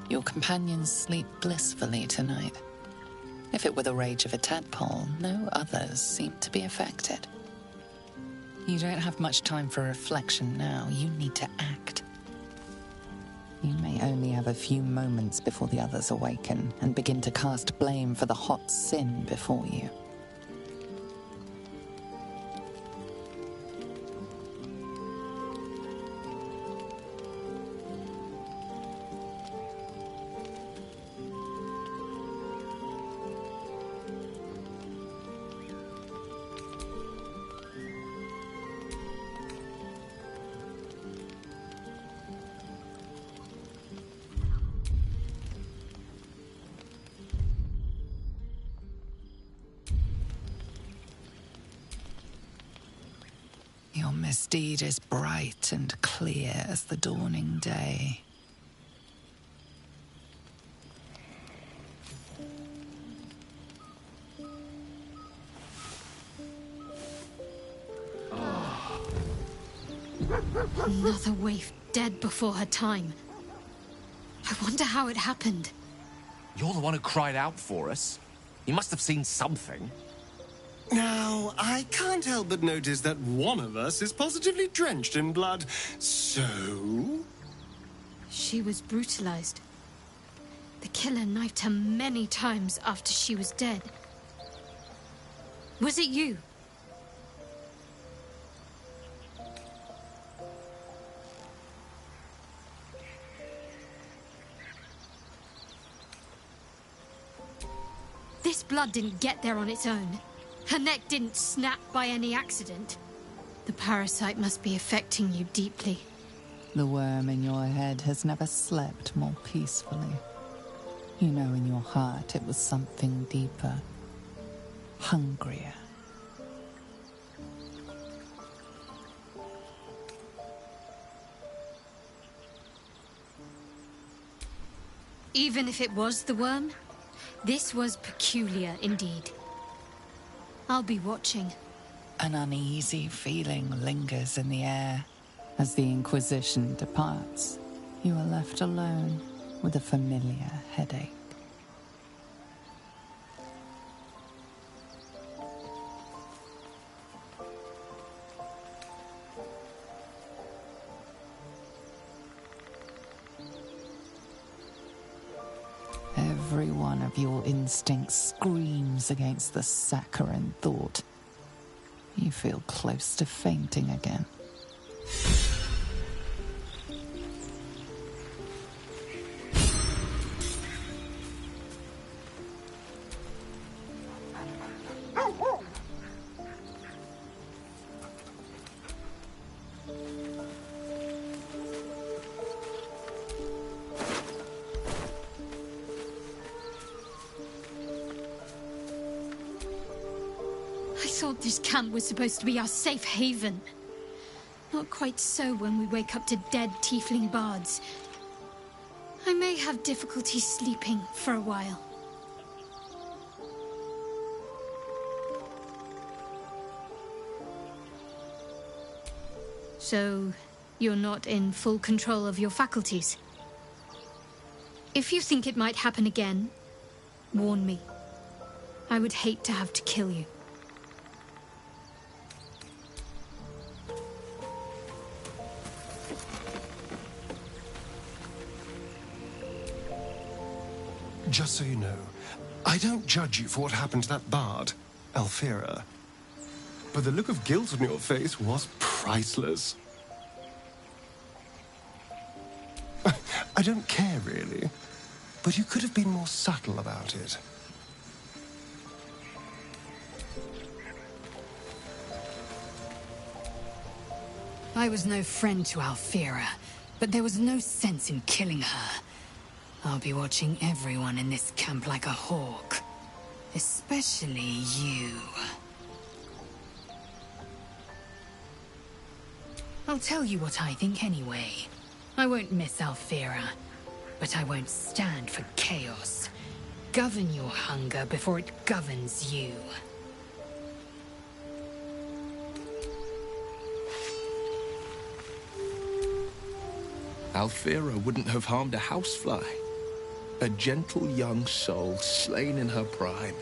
Your companions sleep blissfully tonight. If it were the rage of a tadpole, no others seem to be affected. You don't have much time for reflection now. You need to act. You may only have a few moments before the others awaken and begin to cast blame for the hot sin before you. Your misdeed is bright and clear as the dawning day. Another waif dead before her time. I wonder how it happened. You're the one who cried out for us. You must have seen something. Now, I can't help but notice that one of us is positively drenched in blood. So? She was brutalized. The killer knifed her many times after she was dead. Was it you? This blood didn't get there on its own. Her neck didn't snap by any accident. The parasite must be affecting you deeply. The worm in your head has never slept more peacefully. You know in your heart it was something deeper, hungrier. Even if it was the worm, this was peculiar indeed. I'll be watching. An uneasy feeling lingers in the air. As the Inquisition departs, you are left alone with a familiar headache. Every one of your instincts screams against the saccharine thought. You feel close to fainting again. I thought this camp was supposed to be our safe haven. Not quite so when we wake up to dead tiefling bards. I may have difficulty sleeping for a while. So, you're not in full control of your faculties? If you think it might happen again, warn me. I would hate to have to kill you. Just so you know, I don't judge you for what happened to that bard, Alfira. But the look of guilt on your face was priceless. I don't care, really. But you could have been more subtle about it. I was no friend to Alfira, but there was no sense in killing her. I'll be watching everyone in this camp like a hawk. Especially you. I'll tell you what I think anyway. I won't miss Alfira, but I won't stand for chaos. Govern your hunger before it governs you. Alfira wouldn't have harmed a housefly. A gentle young soul slain in her prime.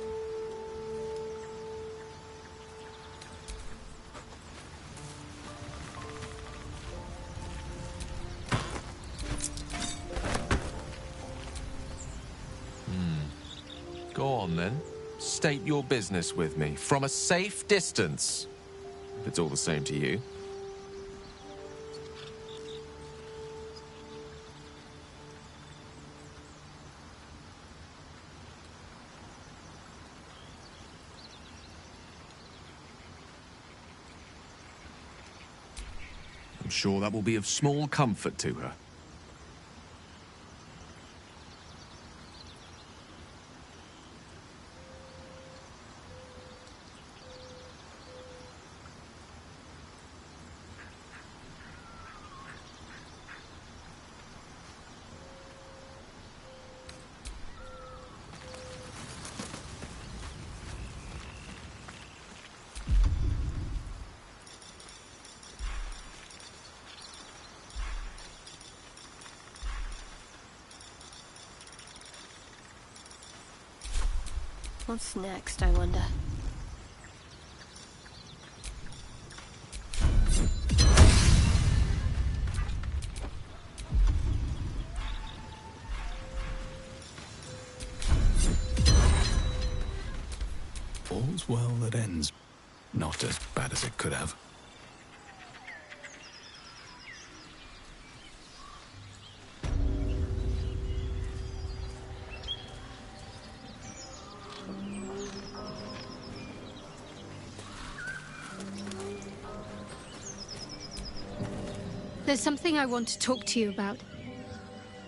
Go on, then. State your business with me, from a safe distance. If it's all the same to you. I'm sure that will be of small comfort to her. What's next, I wonder? All's well that ends. Not as bad as it could have. There's something I want to talk to you about.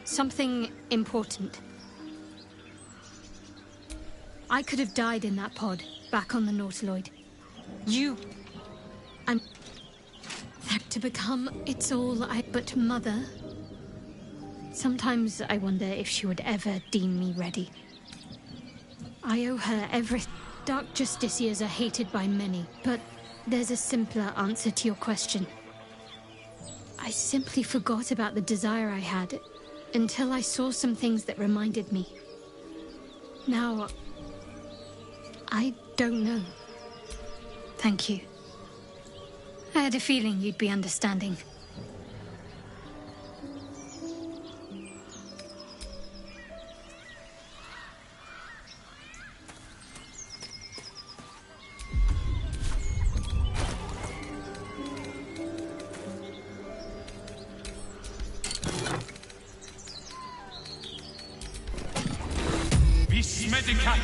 Something important. I could have died in that pod, back on the Nautiloid. I'm... To become it's all but Mother. Sometimes I wonder if she would ever deem me ready. I owe her everything. Dark Justiciars are hated by many, but there's a simpler answer to your question. I simply forgot about the desire I had until I saw some things that reminded me. Now, I don't know. Thank you. I had a feeling you'd be understanding. Vis medicat!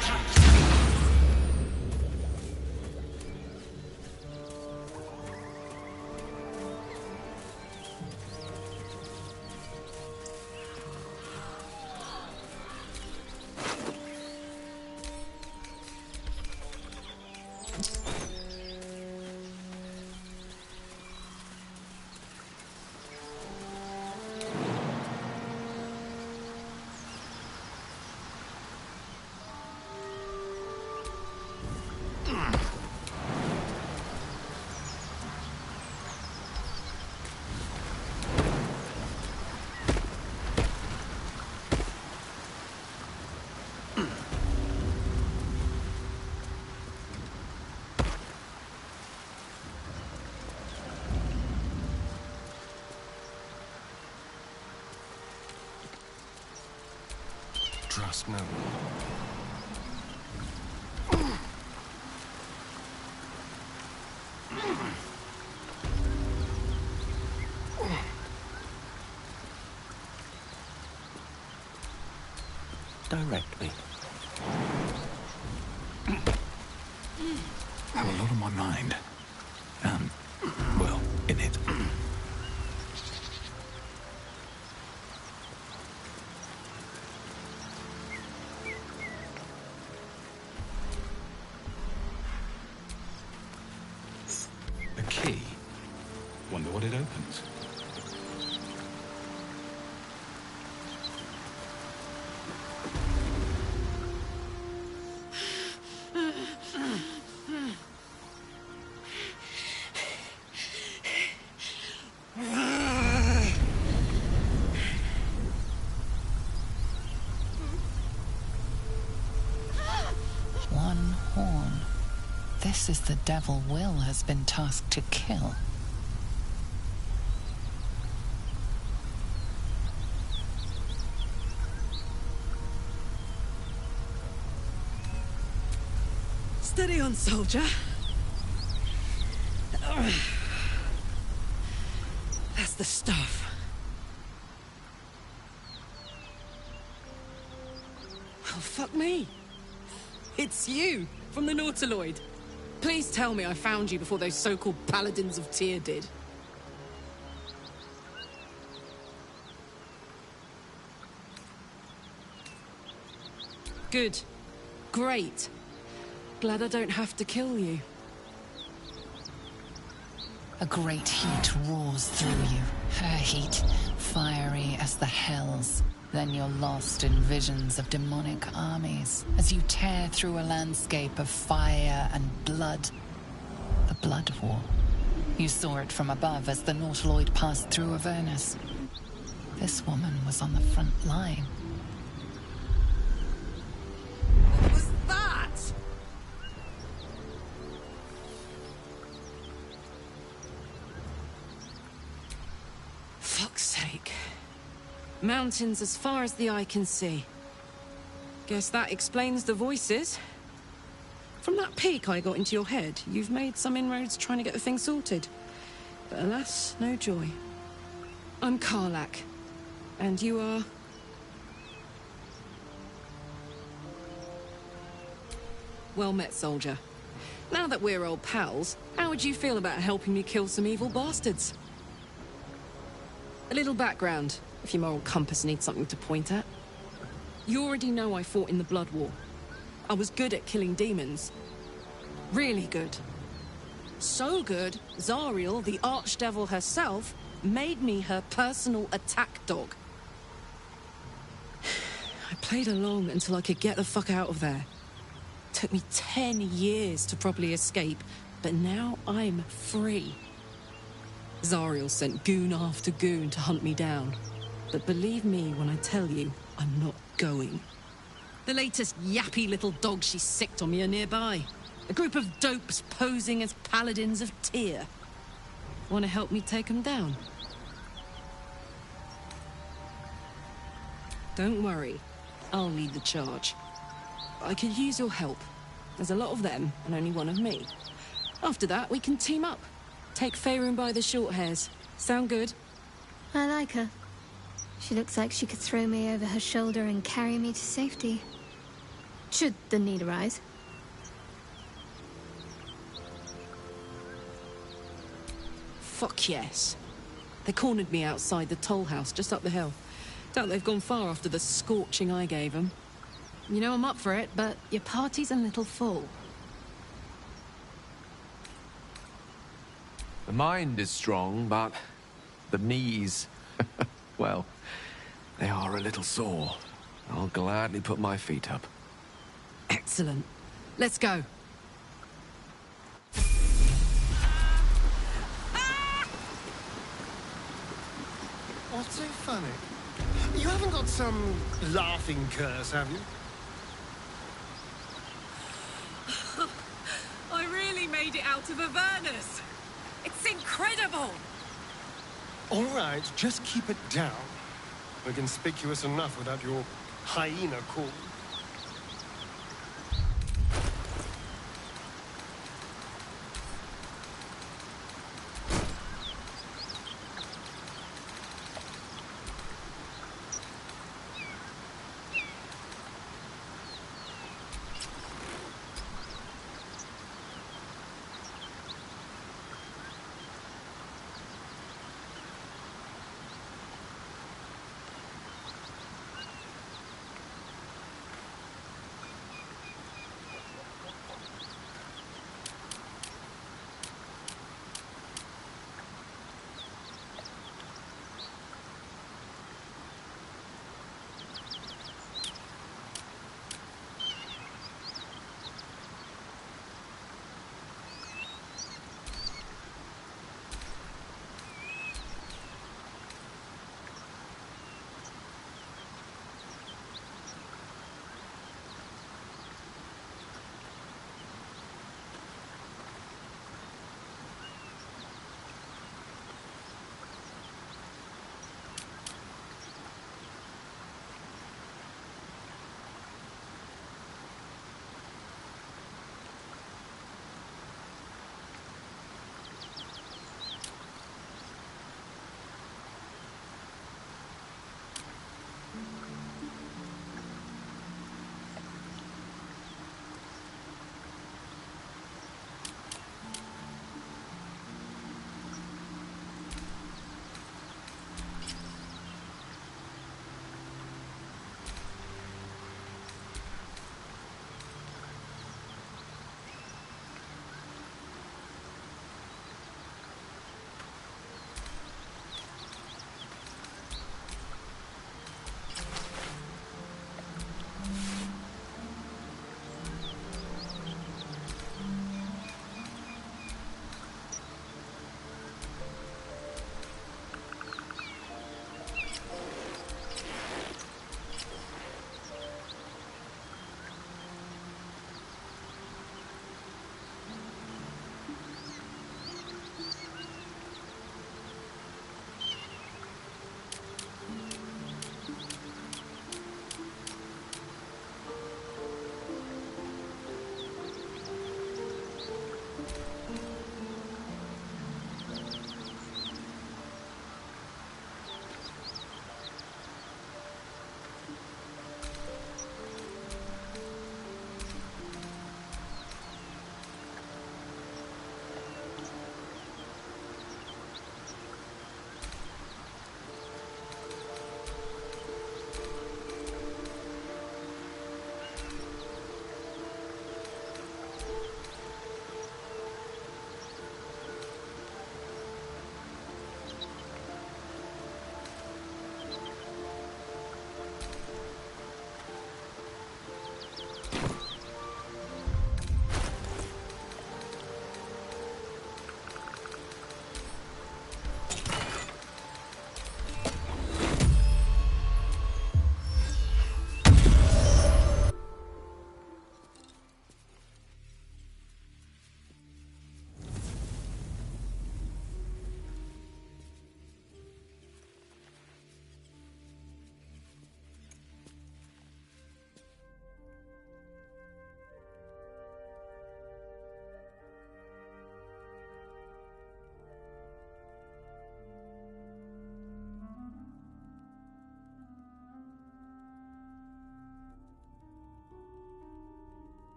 Trust no one. Direct me. Have a lot on my mind. Well, in it. A key. Wonder what it opens. This is the devil Will has been tasked to kill. Steady on, soldier. That's the stuff. Oh, fuck me. It's you, from the Nautiloid. Please tell me I found you before those so-called Paladins of Tyr did. Good. Great. Glad I don't have to kill you. A great heat roars through you. Her heat, fiery as the hells. Then you're lost in visions of demonic armies as you tear through a landscape of fire and blood. The Blood War. You saw it from above as the Nautiloid passed through Avernus. This woman was on the front line. What was that? Fuck's sake. Mountains as far as the eye can see. Guess that explains the voices. From that peek I got into your head, you've made some inroads trying to get the thing sorted. But alas, no joy. I'm Karlach. And you are... Well met, soldier. Now that we're old pals, how would you feel about helping me kill some evil bastards? A little background, if your moral compass needs something to point at. You already know I fought in the Blood War. I was good at killing demons. Really good. So good, Zariel, the archdevil herself, made me her personal attack dog. I played along until I could get the fuck out of there. Took me 10 years to properly escape, but now I'm free. Zariel sent goon after goon to hunt me down. But believe me when I tell you, I'm not going. The latest yappy little dogs she sicked on me are nearby. A group of dopes posing as Paladins of Tyr. Want to help me take them down? Don't worry. I'll lead the charge. I could use your help. There's a lot of them, and only one of me. After that, we can team up. Take Faerun by the short hairs. Sound good? I like her. She looks like she could throw me over her shoulder and carry me to safety. Should the need arise. Fuck yes. They cornered me outside the toll house just up the hill. Doubt they've gone far after the scorching I gave them. You know I'm up for it, but your party's a little full. The mind is strong, but the knees, well, they are a little sore. I'll gladly put my feet up. Excellent. Let's go. What's so funny? You haven't got some laughing curse, have you? I really made it out of Avernus. It's incredible. All right, just keep it down. We're conspicuous enough without your hyena call.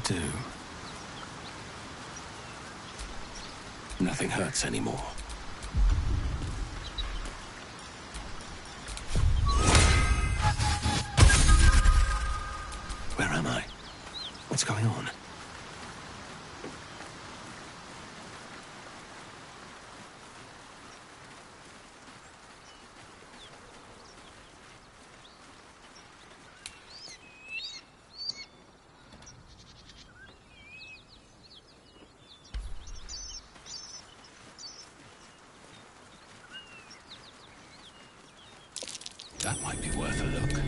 do? Nothing hurts anymore. Where am I? What's going on? That might be worth a look.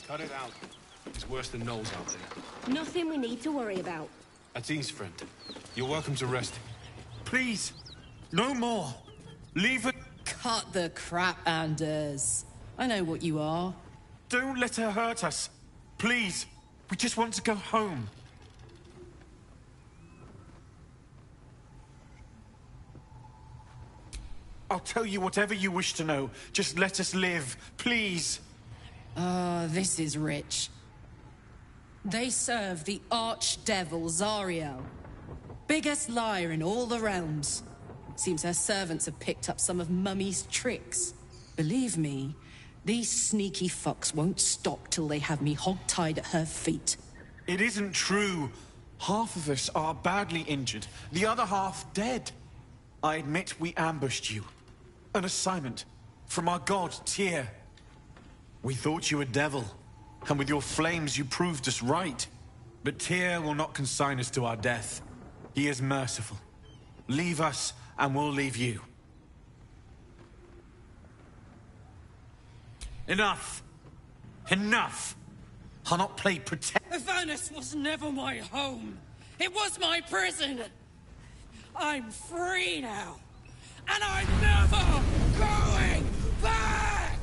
Cut it out. It's worse than Knowles out there. Nothing we need to worry about. Adine's friend. You're welcome to rest. Please, no more. Leave it. Cut the crap, Anders. I know what you are. Don't let her hurt us. Please, we just want to go home. I'll tell you whatever you wish to know. Just let us live, please. This is rich. They serve the archdevil Zariel. Biggest liar in all the realms. Seems her servants have picked up some of Mummy's tricks. Believe me, these sneaky fucks won't stop till they have me hog-tied at her feet. It isn't true. Half of us are badly injured, the other half dead. I admit we ambushed you. An assignment from our god, Tyr. We thought you a devil, and with your flames you proved us right. But Tyr will not consign us to our death. He is merciful. Leave us, and we'll leave you. Enough! Enough! I'll not play pretend. Avernus was never my home. It was my prison. I'm free now. And I'm never going back!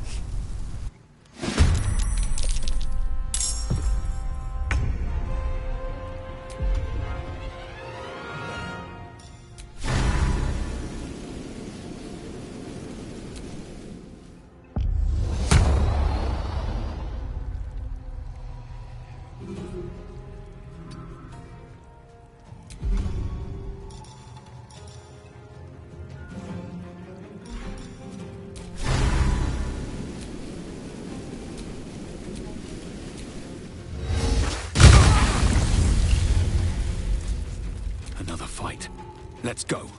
Another fight. Let's go.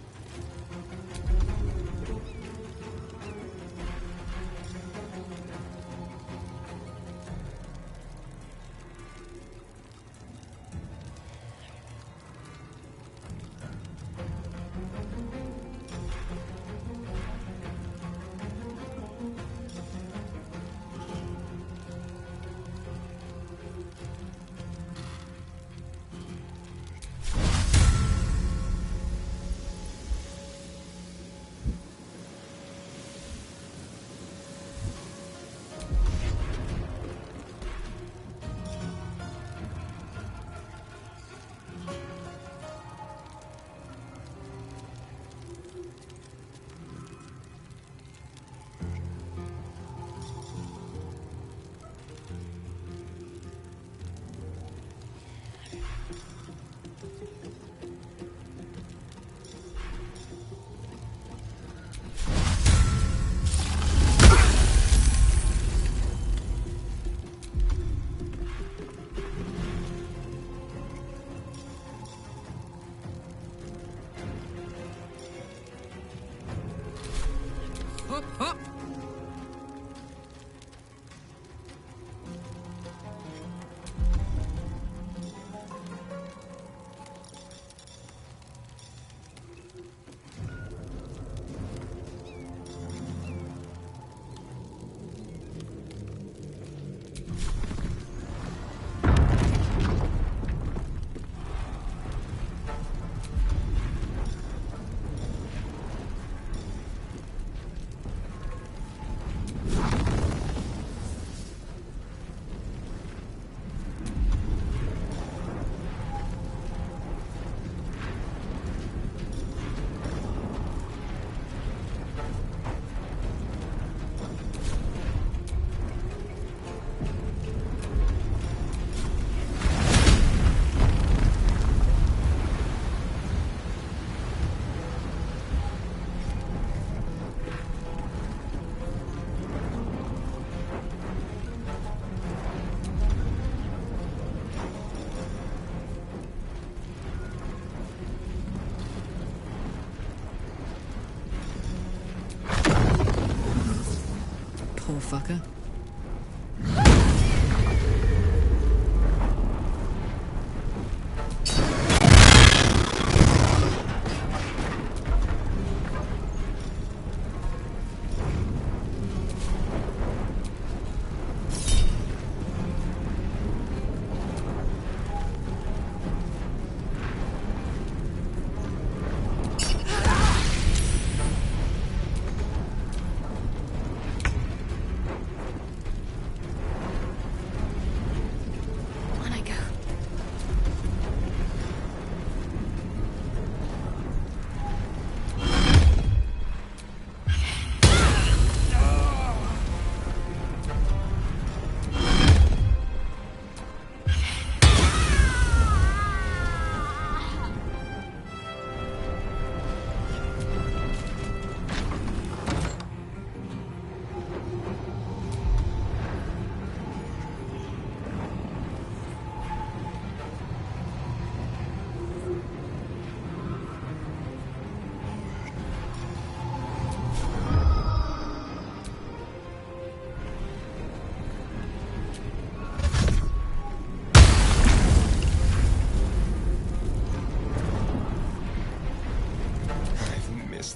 fucker.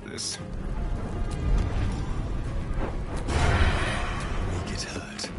This. Make it hurt.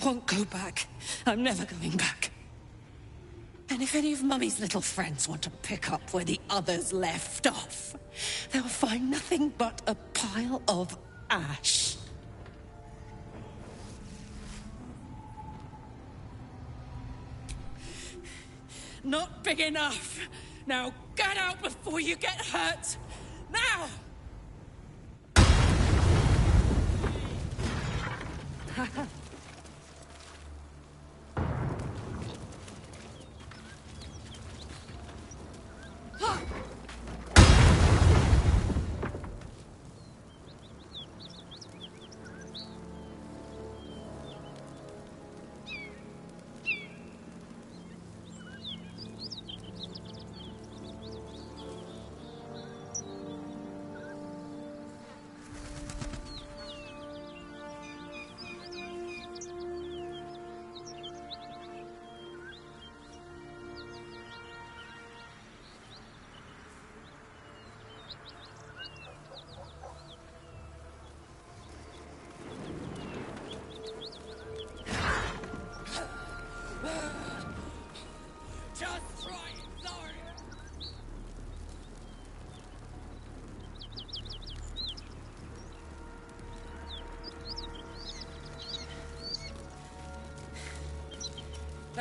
Won't go back. I'm never going back. And if any of Mummy's little friends want to pick up where the others left off, they'll find nothing but a pile of ash. Not big enough. Now get out before you get hurt. Now!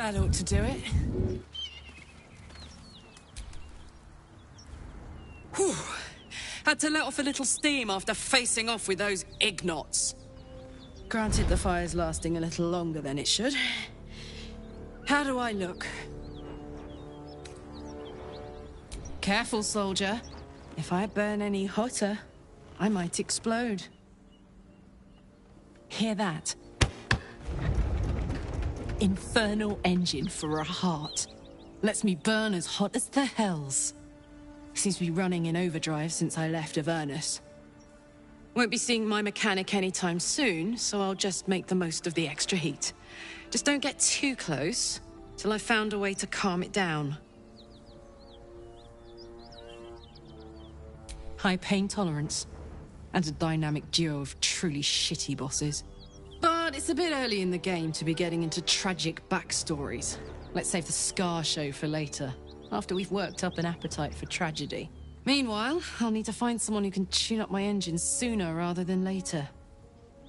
That ought to do it. Whew. Had to let off a little steam after facing off with those ignots. Granted, the fire's lasting a little longer than it should. How do I look? Careful, soldier. If I burn any hotter, I might explode. Hear that? Infernal engine for a heart. Lets me burn as hot as the hells. Seems to be running in overdrive since I left Avernus. Won't be seeing my mechanic anytime soon, so I'll just make the most of the extra heat. Just don't get too close, till I've found a way to calm it down. High pain tolerance, and a dynamic duo of truly shitty bosses. But it's a bit early in the game to be getting into tragic backstories. Let's save the Scar show for later, after we've worked up an appetite for tragedy. Meanwhile, I'll need to find someone who can tune up my engine sooner rather than later.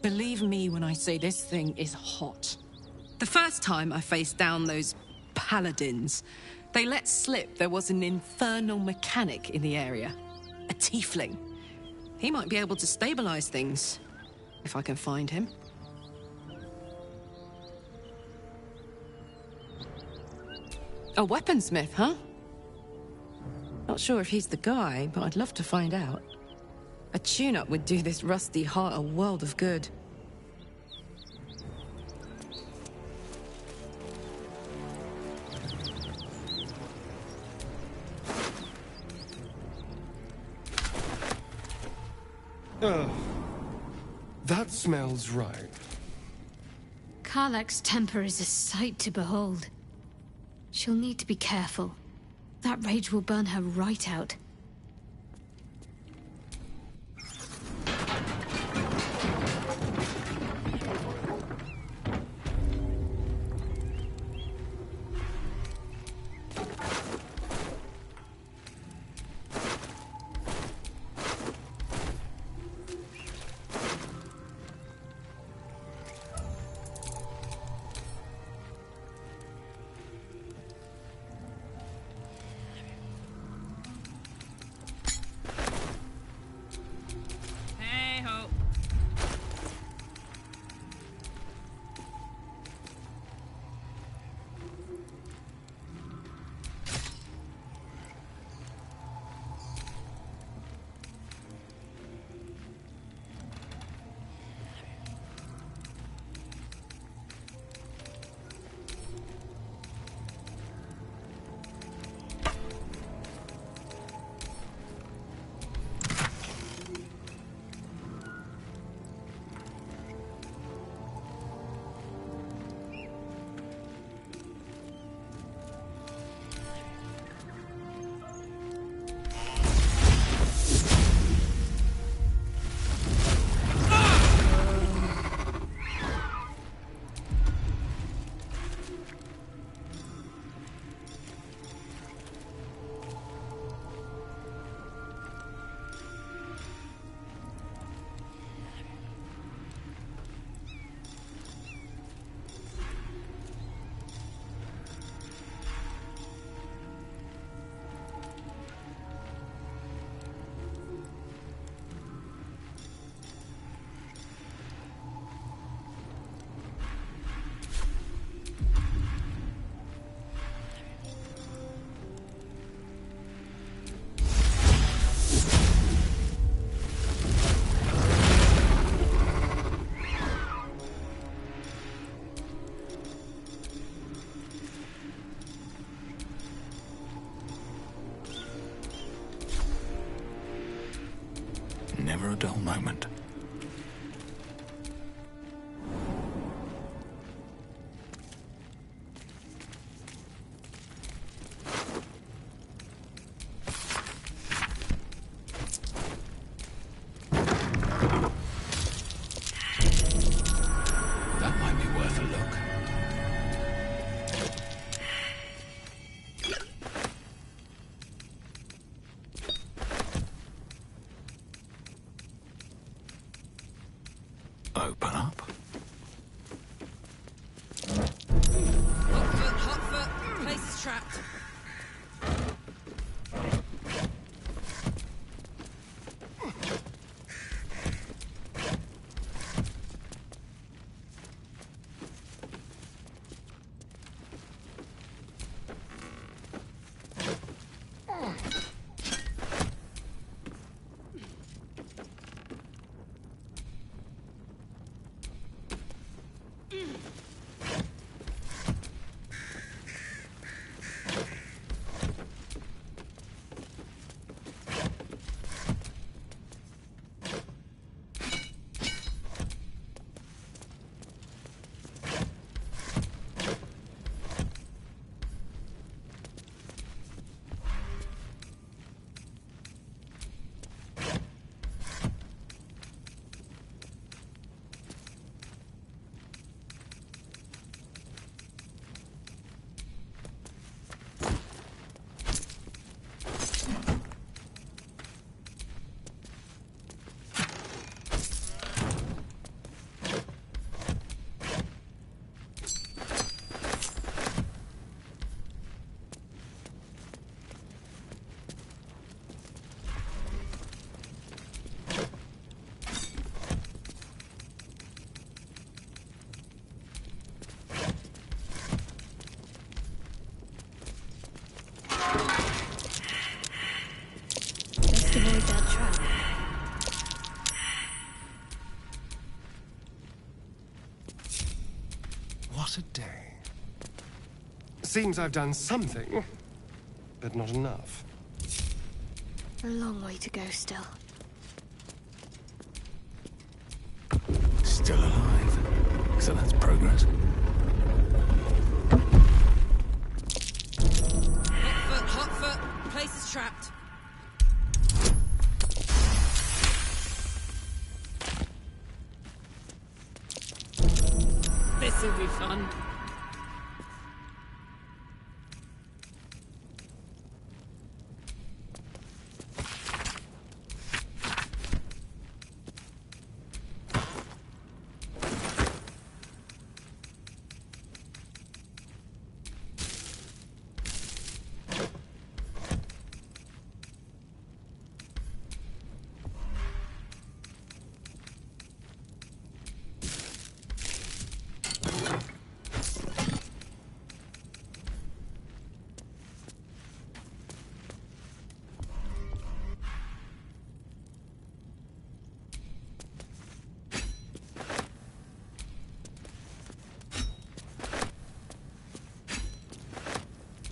Believe me when I say this thing is hot. The first time I faced down those paladins, they let slip there was an infernal mechanic in the area. A tiefling. He might be able to stabilize things, if I can find him. A weaponsmith, huh? Not sure if he's the guy, but I'd love to find out. A tune-up would do this rusty heart a world of good. That smells right. Karlach's temper is a sight to behold. She'll need to be careful. That rage will burn her right out. Never a dull moment. That might be worth a look. Open up. trapped. What a day. Seems I've done something, but not enough. A long way to go still. Still alive. So that's progress. Hot foot. Place is trapped. This'll be fun.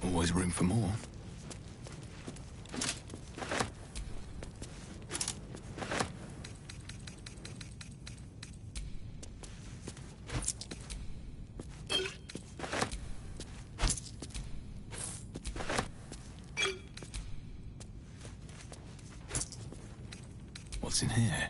Always room for more. What's in here?